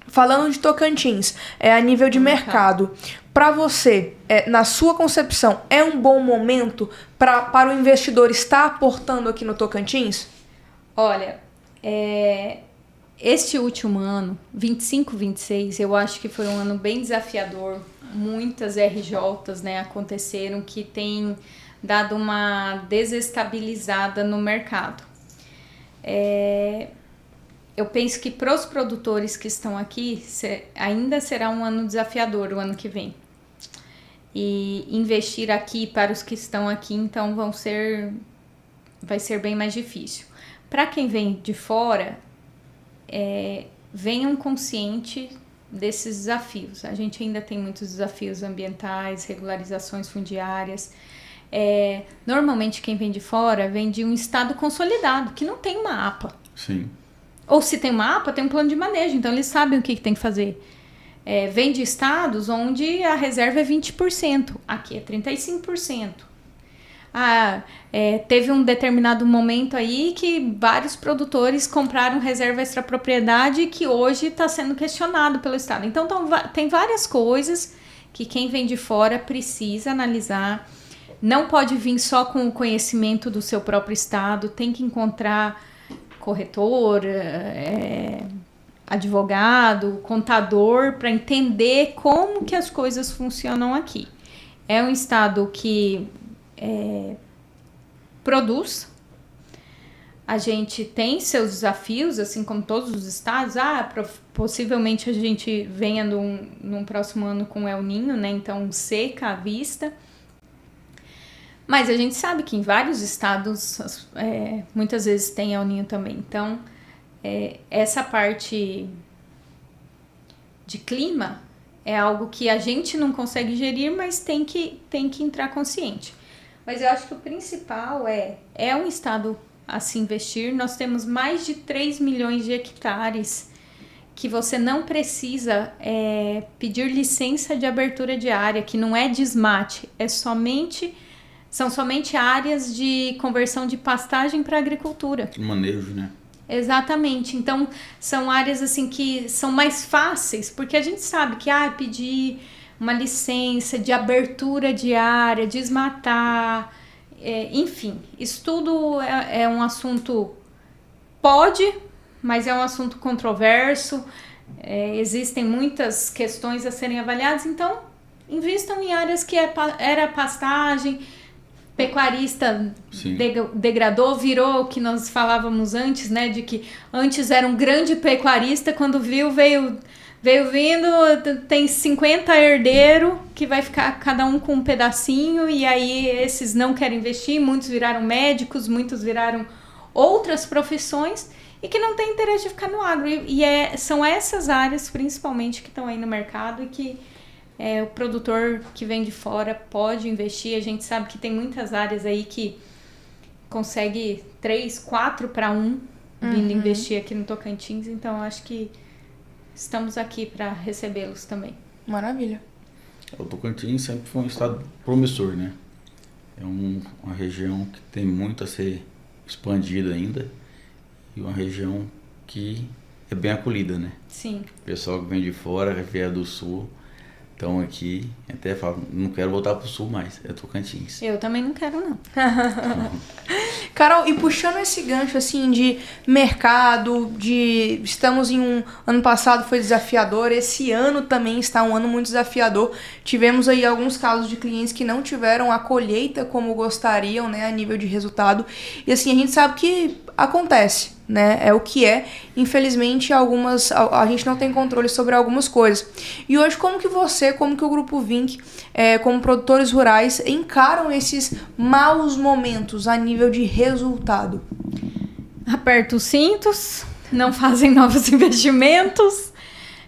Falando de Tocantins, a nível de mercado, para você, na sua concepção, é um bom momento para o investidor estar aportando aqui no Tocantins? Olha, este último ano, 25, 26, eu acho que foi um ano bem desafiador. Muitas RJs, né, aconteceram que tem dado uma desestabilizada no mercado. Eu penso que para os produtores que estão aqui, ainda será um ano desafiador o ano que vem. E investir aqui para os que estão aqui, então vai ser bem mais difícil. Para quem vem de fora, venham consciente desses desafios. A gente ainda tem muitos desafios ambientais, regularizações fundiárias. Normalmente quem vem de fora vem de um estado consolidado, que não tem uma APA. Sim. Ou se tem uma APA, tem um plano de manejo, então eles sabem o que tem que fazer. Vem de estados onde a reserva é 20%, aqui é 35%. Teve um determinado momento aí que vários produtores compraram reserva extrapropriedade que hoje está sendo questionado pelo estado. Então tem várias coisas que quem vem de fora precisa analisar. Não pode vir só com o conhecimento do seu próprio estado, tem que encontrar corretor, advogado, contador, para entender como que as coisas funcionam aqui. É um estado que produz, a gente tem seus desafios, assim como todos os estados. Possivelmente a gente venha num próximo ano com El Niño, né? Então seca à vista. Mas a gente sabe que em vários estados, muitas vezes tem El Niño também. Então, essa parte de clima é algo que a gente não consegue gerir, mas tem que entrar consciente. Mas eu acho que o principal é um estado a se investir. Nós temos mais de 3 milhões de hectares que você não precisa pedir licença de abertura de área, que não é desmate, são somente áreas de conversão de pastagem para agricultura. Manejo, né? Exatamente. Então, são áreas assim que são mais fáceis, porque a gente sabe que pedir uma licença de abertura de área, desmatar, enfim, isso tudo é um assunto, mas é um assunto controverso, existem muitas questões a serem avaliadas, então invistam em áreas que era pastagem, pecuarista degradou, virou o que nós falávamos antes, né, de que antes era um grande pecuarista, quando veio vindo, tem 50 herdeiros, que vai ficar cada um com um pedacinho, e aí esses não querem investir, muitos viraram médicos, muitos viraram outras profissões, e que não tem interesse de ficar no agro, são essas áreas principalmente que estão aí no mercado, e que o produtor que vem de fora pode investir. A gente sabe que tem muitas áreas aí que consegue 3, 4 para 1 vindo investir aqui no Tocantins, então eu acho que estamos aqui para recebê-los também. Maravilha. O Tocantins sempre foi um estado promissor, né? É uma região que tem muito a ser expandida ainda, e uma região que é bem acolhida, né? Sim. O pessoal que vem de fora, que vier do sul, estão aqui, até falam, não quero voltar pro sul mais, é Tocantins. Eu também não quero, não. Carol, e puxando esse gancho assim de mercado, estamos em ano passado foi desafiador, esse ano também está um ano muito desafiador. Tivemos aí alguns casos de clientes que não tiveram a colheita como gostariam, né, a nível de resultado. E assim, a gente sabe que acontece, né? É o que é. Infelizmente, a gente não tem controle sobre algumas coisas. E hoje, como que o Grupo Vinc, como produtores rurais, encaram esses maus momentos a nível de resultado? Aperta os cintos, não fazem novos investimentos.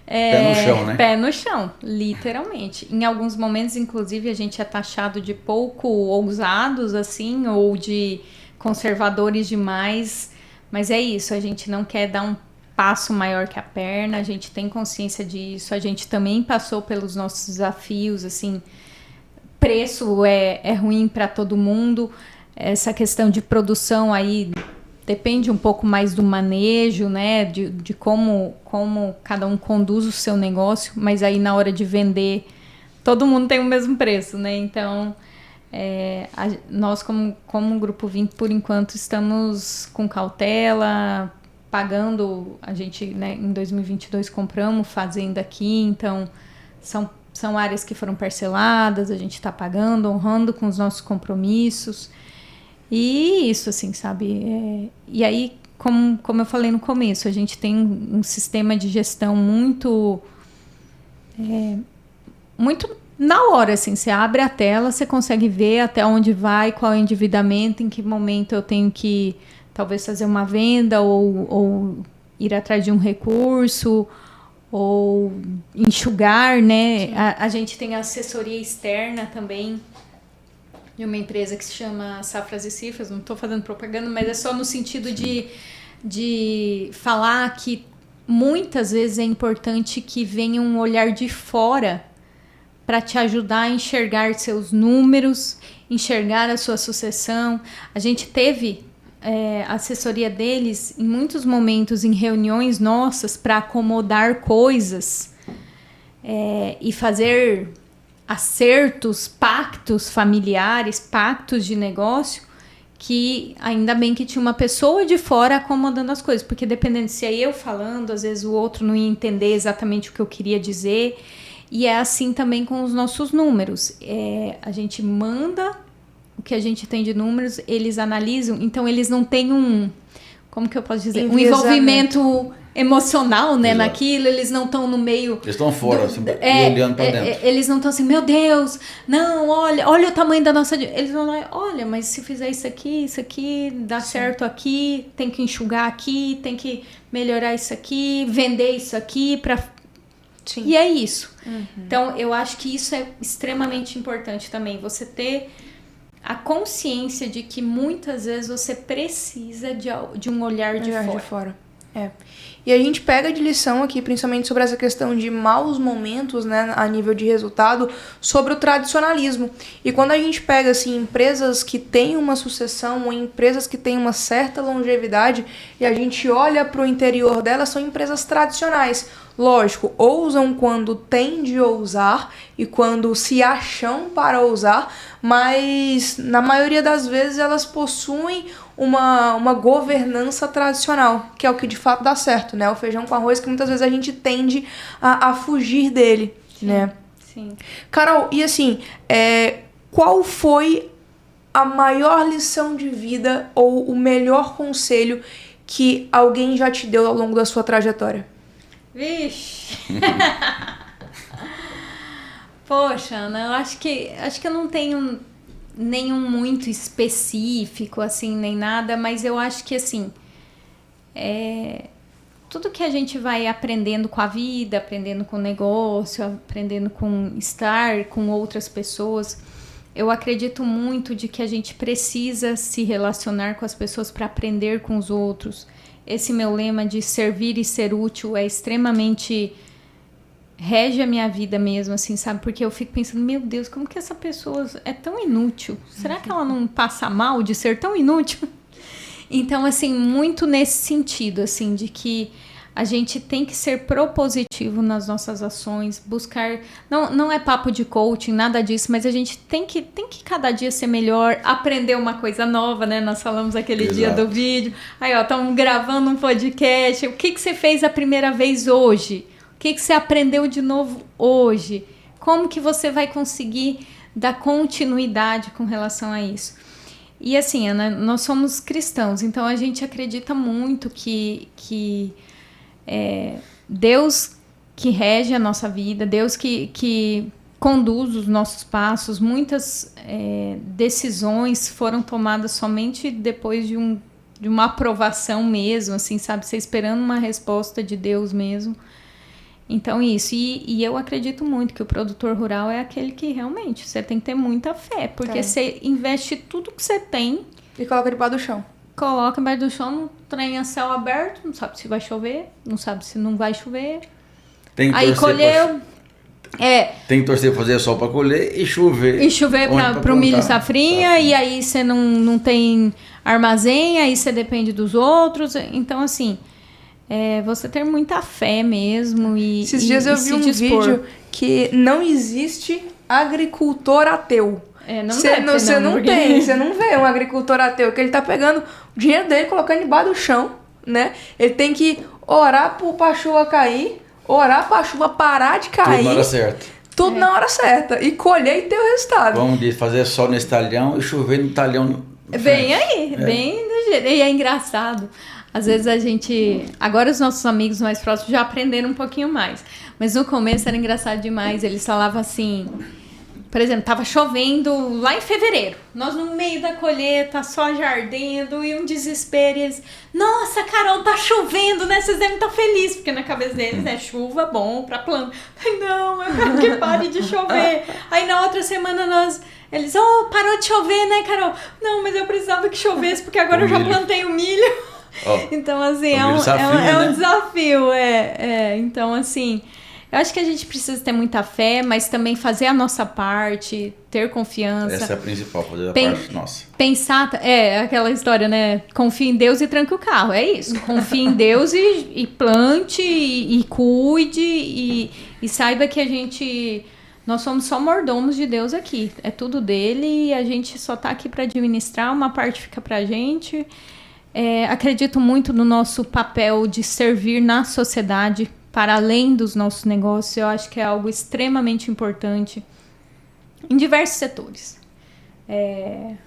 Pé no chão, né? Pé no chão, literalmente. Em alguns momentos, inclusive, a gente é taxado de pouco ousados, assim, ou de conservadores demais. Mas é isso, a gente não quer dar um passo maior que a perna, a gente tem consciência disso, a gente também passou pelos nossos desafios, assim, preço é ruim para todo mundo, essa questão de produção aí depende um pouco mais do manejo, né, de como cada um conduz o seu negócio, mas aí na hora de vender, todo mundo tem o mesmo preço, né, então... nós como Grupo Vinc, por enquanto, estamos com cautela, pagando, a gente, né, em 2022 compramos fazenda aqui, então são áreas que foram parceladas, a gente está pagando, honrando com os nossos compromissos, e isso, assim, sabe, e aí, como eu falei no começo, a gente tem um sistema de gestão muito na hora, assim, você abre a tela, você consegue ver até onde vai, qual é o endividamento, em que momento eu tenho que talvez fazer uma venda ou ir atrás de um recurso ou enxugar, né? A gente tem assessoria externa também de uma empresa que se chama Safras e Cifras, não estou fazendo propaganda, mas é só no sentido de falar que muitas vezes é importante que venha um olhar de fora para te ajudar a enxergar seus números, enxergar a sua sucessão. A gente teve assessoria deles em muitos momentos, em reuniões nossas, para acomodar coisas e fazer acertos, pactos familiares, pactos de negócio, que ainda bem que tinha uma pessoa de fora acomodando as coisas, porque dependendo se é eu falando, às vezes o outro não ia entender exatamente o que eu queria dizer. E é assim também com os nossos números. A gente manda o que a gente tem de números, eles analisam, então eles não têm como que eu posso dizer? Um envolvimento emocional, né, Exato. naquilo, eles não estão no meio... Eles estão fora, assim, e olhando pra dentro. Eles não estão assim, meu Deus, não, olha o tamanho da nossa... Eles vão lá, olha, mas se fizer isso aqui, dá certo aqui, tem que enxugar aqui, tem que melhorar isso aqui, vender isso aqui pra... Sim. E é isso. Então, eu acho que isso é extremamente importante também, você ter a consciência de que muitas vezes você precisa de um olhar de fora. É. E a gente pega de lição aqui, principalmente sobre essa questão de maus momentos, né, a nível de resultado, sobre o tradicionalismo. E quando a gente pega, assim, empresas que têm uma sucessão, ou empresas que têm uma certa longevidade, e a gente olha para o interior delas, são empresas tradicionais. Lógico, ousam quando tem de ousar e quando se acham para ousar, mas na maioria das vezes elas possuem uma governança tradicional, que é o que de fato dá certo, né? O feijão com arroz, que muitas vezes a gente tende a fugir dele, Sim, né? Sim. Carol, e assim, qual foi a maior lição de vida ou o melhor conselho que alguém já te deu ao longo da sua trajetória? Vixe! Poxa, Ana, eu acho que eu não tenho nenhum muito específico, assim, nem nada, mas eu acho que, assim, tudo que a gente vai aprendendo com a vida, aprendendo com o negócio, aprendendo com estar com outras pessoas, eu acredito muito de que a gente precisa se relacionar com as pessoas para aprender com os outros. Esse meu lema de servir e ser útil é extremamente... rege a minha vida mesmo, assim, sabe? Porque eu fico pensando, meu Deus, como que essa pessoa é tão inútil? Será que ela não passa mal de ser tão inútil? Então, assim, muito nesse sentido, assim, de que a gente tem que ser propositivo nas nossas ações, buscar... Não é papo de coaching, nada disso, mas a gente tem que cada dia ser melhor, aprender uma coisa nova, né? Nós falamos aquele dia do vídeo. Aí, ó, estamos gravando um podcast. O que você fez a primeira vez hoje? O que você aprendeu de novo hoje? Como que você vai conseguir dar continuidade com relação a isso? E assim, Ana, nós somos cristãos, então a gente acredita muito que Deus que rege a nossa vida, Deus que conduz os nossos passos. Muitas decisões foram tomadas somente depois de uma aprovação mesmo, assim, sabe? Você esperando uma resposta de Deus mesmo. Então isso, e eu acredito muito que o produtor rural é aquele que realmente você tem que ter muita fé, porque você investe tudo que você tem e coloca debaixo do chão. Coloca embaixo do chão, um trem a céu aberto, não sabe se vai chover, não sabe se não vai chover. Tem que aí colheu. Tem que torcer pra fazer sol pra colher e chover. E chover pro milho safrinha, e aí você não tem armazém, aí você depende dos outros. Então, assim... você ter muita fé mesmo e esses dias eu vi um vídeo que não existe agricultor ateu. Você não vê um agricultor ateu, que ele tá pegando o dinheiro dele, colocando debaixo do chão, né? Ele tem que orar pra chuva cair, orar pra chuva parar de cair. Tudo na hora certa. Tudo na hora certa. E colher e ter o resultado. Vamos fazer sol nesse talhão e chover no talhão. Bem aí, bem do jeito. E é engraçado. Às vezes a gente... Agora os nossos amigos mais próximos já aprenderam um pouquinho mais. Mas no começo era engraçado demais. Eles falavam assim... Por exemplo, tava chovendo lá em fevereiro. Nós no meio da colheita, só jardendo e um desespero. E eles... Nossa, Carol, tá chovendo, né? Vocês devem estar felizes. Porque na cabeça deles é chuva, bom pra planta. Ai, não, eu quero que pare de chover. Aí na outra semana eles... parou de chover, né, Carol? Não, mas eu precisava que chovesse porque agora eu já plantei o milho. Então, assim, é um desafio, Então, assim, eu acho que a gente precisa ter muita fé, mas também fazer a nossa parte, ter confiança. Essa é a principal, fazer a parte nossa. Pensar, aquela história, né? Confie em Deus e tranque o carro, é isso. Confie em Deus e plante e cuide e saiba que nós somos só mordomos de Deus aqui. É tudo dele e a gente só tá aqui para administrar, uma parte fica pra gente. Acredito muito no nosso papel de servir na sociedade para além dos nossos negócios. Eu acho que é algo extremamente importante em diversos setores.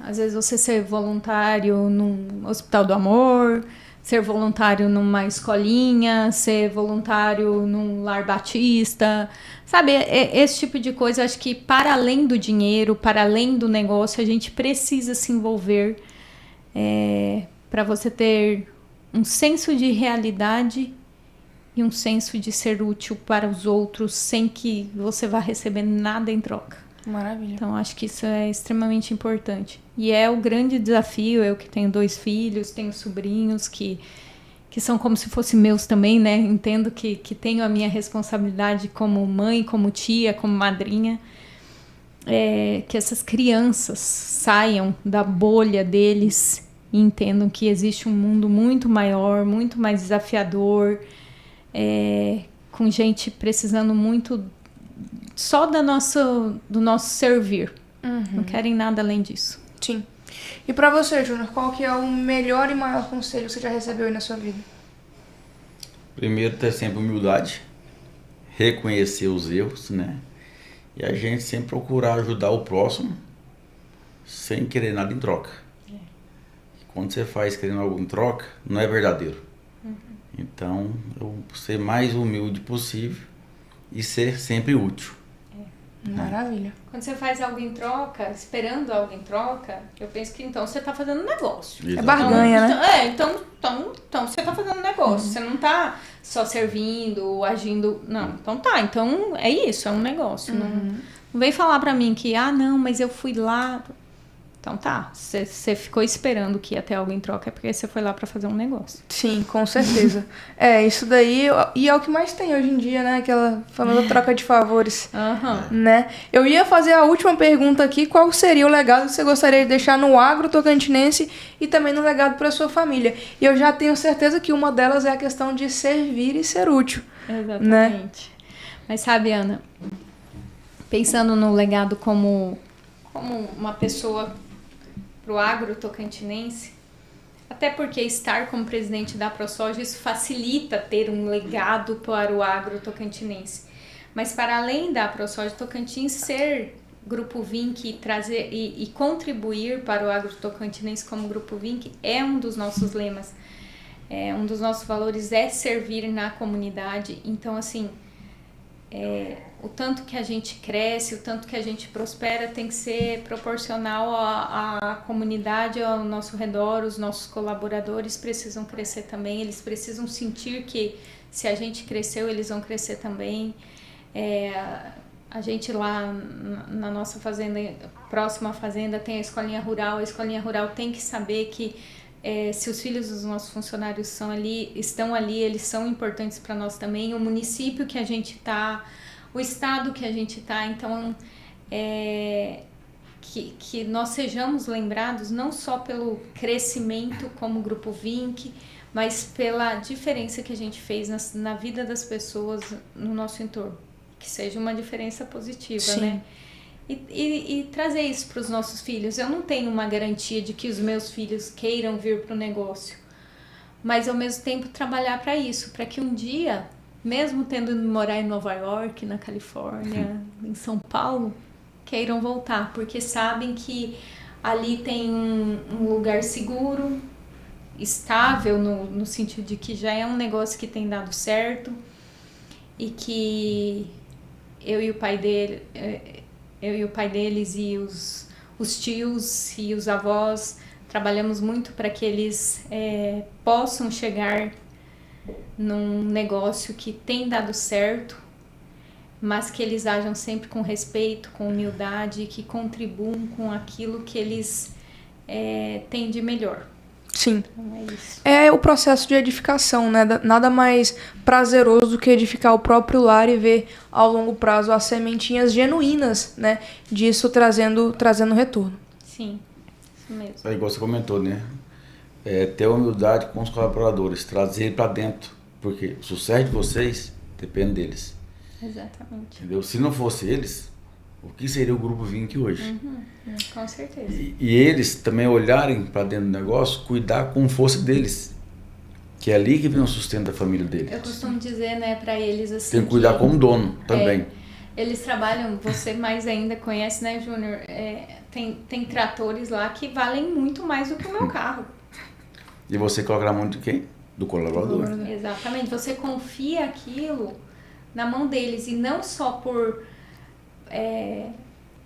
Às vezes você ser voluntário num hospital do amor, ser voluntário numa escolinha, ser voluntário num lar batista, sabe? Esse tipo de coisa, acho que para além do dinheiro, para além do negócio, a gente precisa se envolver para você ter um senso de realidade e um senso de ser útil para os outros sem que você vá receber nada em troca. Maravilha. Então, acho que isso é extremamente importante. E é o grande desafio, eu que tenho 2 filhos, tenho sobrinhos que são como se fossem meus também, né? Entendo que tenho a minha responsabilidade como mãe, como tia, como madrinha. Que essas crianças saiam da bolha deles e entendam que existe um mundo muito maior, muito mais desafiador, com gente precisando muito só do nosso servir. Não querem nada além disso. Sim. E pra você, Júnior, qual que é o melhor e maior conselho que você já recebeu aí na sua vida? Primeiro, ter sempre humildade, reconhecer os erros, né? E a gente sempre procurar ajudar o próximo sem querer nada em troca. Quando você faz querendo algo em troca, não é verdadeiro. Então, eu ser mais humilde possível e ser sempre útil. Maravilha. Quando você faz algo em troca, esperando algo em troca, eu penso que então você está fazendo um negócio. É barganha, né? Então você está fazendo um negócio. Você não está só servindo, agindo. Não, então é isso, é um negócio. Não vem falar pra mim que, não, mas eu fui lá. Então você ficou esperando que ia ter algo em troca, é porque você foi lá pra fazer um negócio. Sim, com certeza. Isso daí, e é o que mais tem hoje em dia, né? Aquela famosa troca de favores, né? Eu ia fazer a última pergunta aqui, qual seria o legado que você gostaria de deixar no agro tocantinense e também no legado para sua família? E eu já tenho certeza que uma delas é a questão de servir e ser útil. Exatamente. Né? Mas sabe, Ana, pensando no legado como uma pessoa para o agro tocantinense, até porque estar como presidente da ProSoja, isso facilita ter um legado para o agro tocantinense. Mas para além da ProSoja Tocantins ser Grupo Vinc trazer e contribuir para o agro tocantinense como Grupo Vinc é um dos nossos lemas. Um dos nossos valores é servir na comunidade. Então, assim, o tanto que a gente cresce, o tanto que a gente prospera tem que ser proporcional à comunidade ao nosso redor. Os nossos colaboradores precisam crescer também, eles precisam sentir que se a gente cresceu, eles vão crescer também. A gente lá na nossa fazenda, próxima à fazenda, tem a escolinha rural tem que saber que se os filhos dos nossos funcionários estão ali, eles são importantes para nós também. O município que a gente está, o estado que a gente está, então que nós sejamos lembrados não só pelo crescimento como Grupo Vinc, mas pela diferença que a gente fez na vida das pessoas no nosso entorno, que seja uma diferença positiva. Sim. Né? E trazer isso para os nossos filhos. Eu não tenho uma garantia de que os meus filhos queiram vir para o negócio, mas ao mesmo tempo trabalhar para isso, para que um dia, mesmo tendo de morar em Nova York, na Califórnia, em São Paulo, queiram voltar, porque sabem que ali tem um lugar seguro, estável, no sentido de que já é um negócio que tem dado certo e que eu e o pai deles e os tios e os avós trabalhamos muito para que eles possam chegar num negócio que tem dado certo, mas que eles ajam sempre com respeito, com humildade, que contribuam com aquilo que eles têm de melhor. Sim. Então é isso. É o processo de edificação, né? Nada mais prazeroso do que edificar o próprio lar e ver ao longo prazo as sementinhas genuínas, né? Disso trazendo retorno. Sim, isso mesmo. É igual você comentou, né? Ter humildade com os colaboradores, trazer para dentro, porque o sucesso de vocês depende deles. Exatamente. Entendeu? Se não fosse eles, o que seria o Grupo Vinc hoje? Com certeza. E eles também olharem para dentro do negócio, cuidar com força deles, que é ali que vem o sustento da família deles. Eu costumo dizer, né, para eles assim. Tem que cuidar como dono também. Eles trabalham, você mais ainda conhece, né, Júnior? Tem tratores lá que valem muito mais do que o meu carro. E você coloca na mão de quem? do colaborador. Exatamente, você confia aquilo na mão deles e não só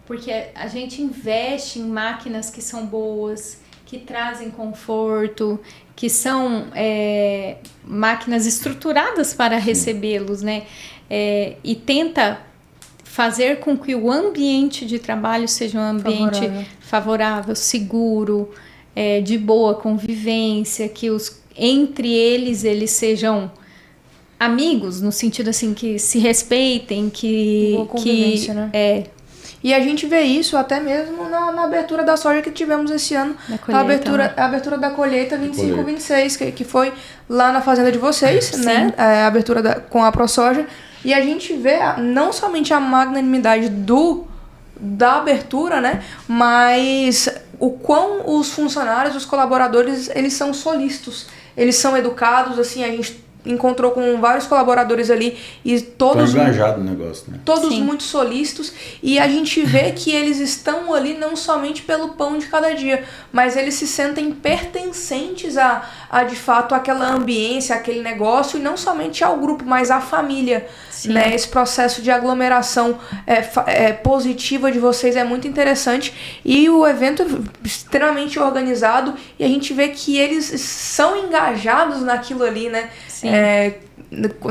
porque a gente investe em máquinas que são boas, que trazem conforto, que são máquinas estruturadas para recebê-los, né? E tenta fazer com que o ambiente de trabalho seja um ambiente favorável, seguro, de boa convivência, que entre eles sejam amigos, no sentido assim, que se respeitem, boa convivência, né? E a gente vê isso até mesmo na abertura da soja que tivemos esse ano. A abertura da colheita 25-26, que foi lá na fazenda de vocês, né? A abertura com a ProSoja. E a gente vê não somente a magnanimidade da abertura, né? Mas o quão os funcionários, os colaboradores, eles são solícitos. Eles são educados, assim, a gente encontrou com vários colaboradores ali e todos engajados no negócio, né? Todos muito solícitos, e a gente vê que eles estão ali não somente pelo pão de cada dia, mas eles se sentem pertencentes a de fato aquela ambiência, aquele negócio, e não somente ao grupo, mas à família, né? Esse processo de aglomeração positiva de vocês é muito interessante, e o evento é extremamente organizado, e a gente vê que eles são engajados naquilo ali, né?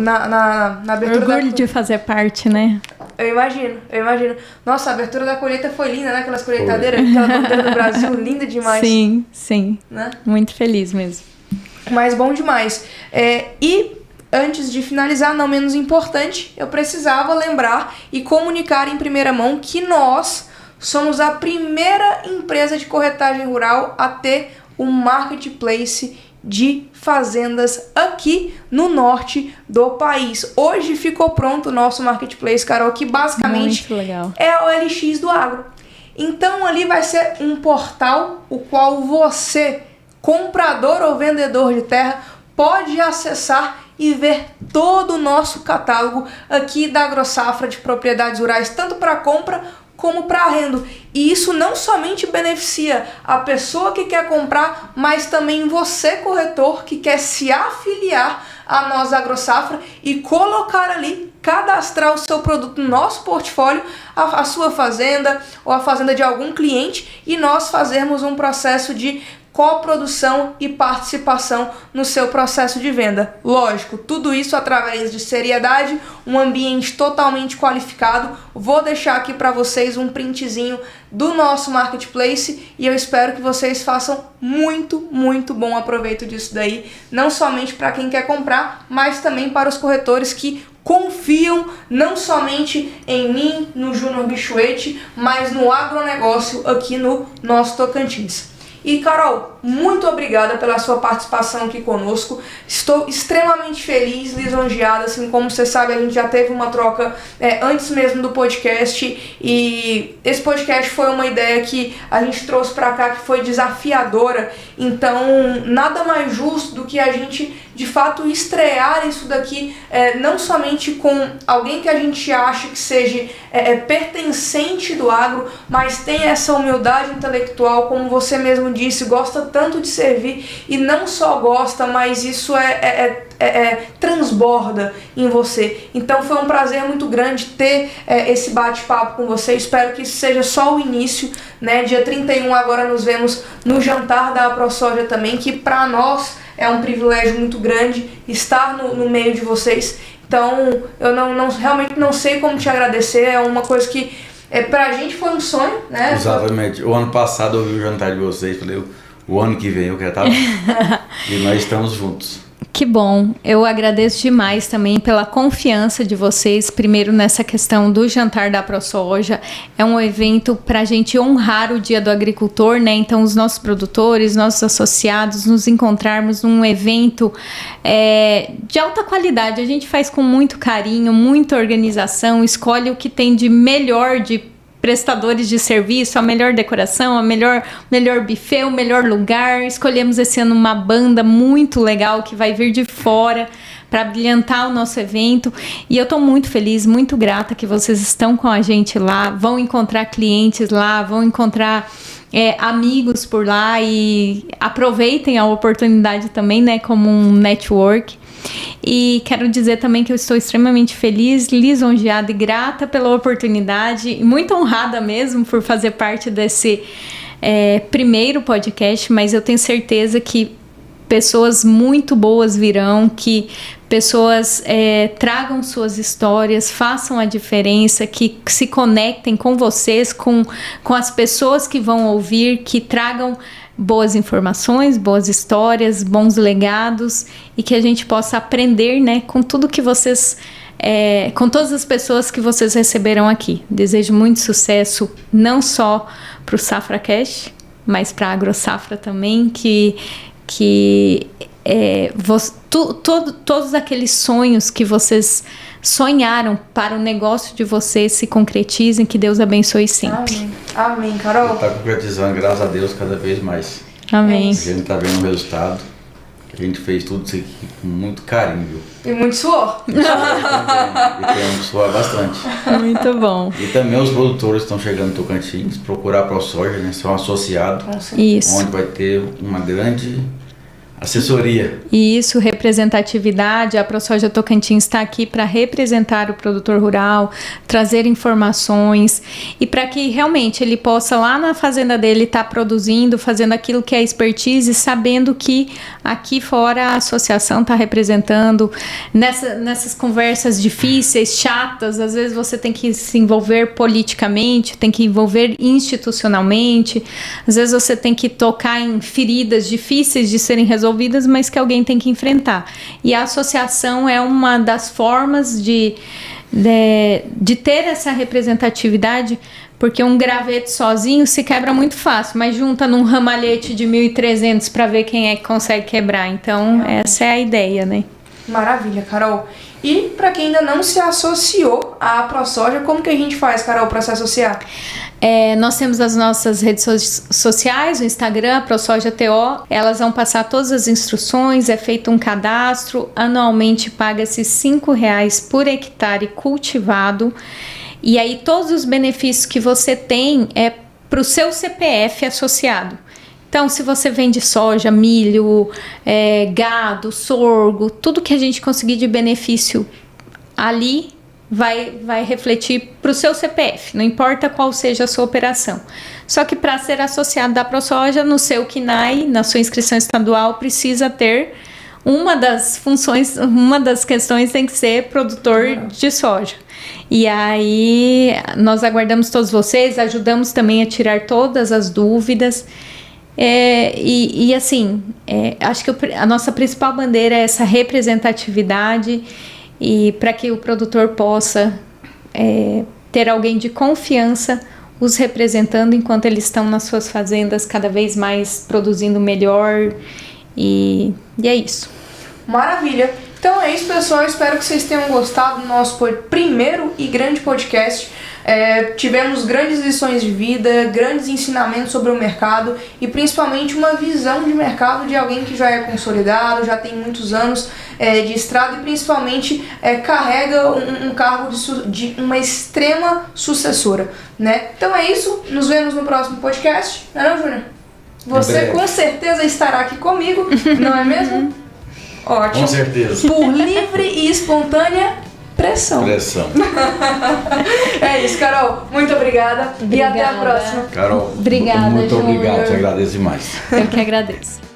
Na abertura orgulho de fazer parte, né? Eu imagino. Nossa, a abertura da colheita foi linda, né? Aquelas colheitadeiras, aquela bandeira do Brasil, linda demais. Sim. Né? Muito feliz mesmo. Mas bom demais. E antes de finalizar, não menos importante, eu precisava lembrar e comunicar em primeira mão que nós somos a primeira empresa de corretagem rural a ter um marketplace de fazendas aqui no norte do país. Hoje ficou pronto o nosso marketplace, Carol, que basicamente é o OLX do agro. Então ali vai ser um portal o qual você, comprador ou vendedor de terra, pode acessar e ver todo o nosso catálogo aqui da AgroSafra de propriedades rurais, tanto para compra como para arrendo. E isso não somente beneficia a pessoa que quer comprar, mas também você, corretor, que quer se afiliar a nós, AgroSafra, e colocar ali, cadastrar o seu produto no nosso portfólio, a sua fazenda ou a fazenda de algum cliente, e nós fazermos um processo de coprodução e participação no seu processo de venda. Lógico, tudo isso através de seriedade, um ambiente totalmente qualificado. Vou deixar aqui para vocês um printzinho do nosso marketplace e eu espero que vocês façam muito, muito bom aproveito disso daí, não somente para quem quer comprar, mas também para os corretores que confiam não somente em mim, no Júnior Bichuete, mas no agronegócio aqui no nosso Tocantins. E Carol, muito obrigada pela sua participação aqui conosco. Estou extremamente feliz, lisonjeada, assim como você sabe, a gente já teve uma troca antes mesmo do podcast, e esse podcast foi uma ideia que a gente trouxe para cá, que foi desafiadora. Então nada mais justo do que a gente de fato estrear isso daqui, não somente com alguém que a gente acha que seja pertencente do agro, mas tem essa humildade intelectual, como você mesmo disse, gosta tanto de servir, e não só gosta, mas isso transborda em você. Então foi um prazer muito grande ter esse bate-papo com você. Espero que isso seja só o início, né? Dia 31 agora nos vemos no jantar da ProSoja também, que para nós é um privilégio muito grande estar no meio de vocês. Então eu realmente não sei como te agradecer. É uma coisa que pra gente foi um sonho, né? Exatamente. O ano passado eu vi o jantar de vocês, falei, o ano que vem eu quero estar lá. E nós estamos juntos. Que bom, eu agradeço demais também pela confiança de vocês, primeiro nessa questão do jantar da ProSoja. É um evento para a gente honrar o Dia do Agricultor, né? Então os nossos produtores, nossos associados, nos encontrarmos num evento de alta qualidade. A gente faz com muito carinho, muita organização, escolhe o que tem de melhor de prestadores de serviço, a melhor decoração, a melhor buffet, o melhor lugar. Escolhemos esse ano uma banda muito legal que vai vir de fora para brilhantar o nosso evento, e eu estou muito feliz, muito grata que vocês estão com a gente lá, vão encontrar clientes lá, vão encontrar amigos por lá e aproveitem a oportunidade também, né, como um network. E quero dizer também que eu estou extremamente feliz, lisonjeada e grata pela oportunidade e muito honrada mesmo por fazer parte desse primeiro podcast, mas eu tenho certeza que pessoas muito boas virão, que pessoas tragam suas histórias, façam a diferença, que se conectem com vocês, com as pessoas que vão ouvir, que tragam boas informações, boas histórias, bons legados e que a gente possa aprender, né, com tudo que vocês, com todas as pessoas que vocês receberam aqui. Desejo muito sucesso, não só para o SafraCast, mas para a AgroSafra também, que todos aqueles sonhos que vocês sonharam para o negócio de vocês se concretizem, que Deus abençoe sempre. Amém. Amém, Carol. Está concretizando, graças a Deus, cada vez mais. Amém. A gente está vendo o resultado. A gente fez tudo isso aqui com muito carinho, viu? E muito suor. E tem que suar bastante. Muito bom. E também os produtores estão chegando em Tocantins, procurar a ProSoja, né? Ser um associado, Isso. onde vai ter uma grande assessoria. E isso, representatividade, a ProSoja Tocantins está aqui para representar o produtor rural, trazer informações e para que realmente ele possa lá na fazenda dele estar produzindo, fazendo aquilo que é expertise, sabendo que aqui fora a associação está representando nessas conversas difíceis, chatas, às vezes você tem que se envolver politicamente, tem que envolver institucionalmente, às vezes você tem que tocar em feridas difíceis de serem resolvidas, mas que alguém tem que enfrentar. E a associação é uma das formas de ter essa representatividade, porque um graveto sozinho se quebra muito fácil, mas junta num ramalhete de 1.300 para ver quem é que consegue quebrar. Então, essa é a ideia, né? Maravilha, Carol. E para quem ainda não se associou à ProSoja, como que a gente faz, Carol, para se associar? Nós temos as nossas redes sociais, o Instagram, ProSojaTO, elas vão passar todas as instruções, é feito um cadastro, anualmente paga-se R$5 por hectare cultivado, e aí todos os benefícios que você tem é para o seu CPF associado. Então, se você vende soja, milho, gado, sorgo, tudo que a gente conseguir de benefício ali vai refletir para o seu CPF, não importa qual seja a sua operação. Só que para ser associado da ProSoja, no seu CNAE, na sua inscrição estadual, precisa ter uma das funções, uma das questões tem que ser produtor de soja. E aí, nós aguardamos todos vocês, ajudamos também a tirar todas as dúvidas. Assim, acho que a nossa principal bandeira é essa representatividade e para que o produtor possa ter alguém de confiança os representando enquanto eles estão nas suas fazendas cada vez mais produzindo melhor e é isso. Maravilha! Então é isso, pessoal, espero que vocês tenham gostado do nosso primeiro e grande podcast. Tivemos grandes lições de vida, grandes ensinamentos sobre o mercado e principalmente uma visão de mercado de alguém que já é consolidado, já tem muitos anos de estrada e principalmente carrega um cargo de uma extrema sucessora, né? Então é isso, nos vemos no próximo podcast, não é não, Júnior? Você com certeza estará aqui comigo, não é mesmo? Ótimo. Com certeza. Por livre e espontânea pressão. É isso, Carol. Muito obrigada. E até a próxima. Carol, obrigada, muito Júnior. obrigado. Te agradeço demais. Eu que agradeço.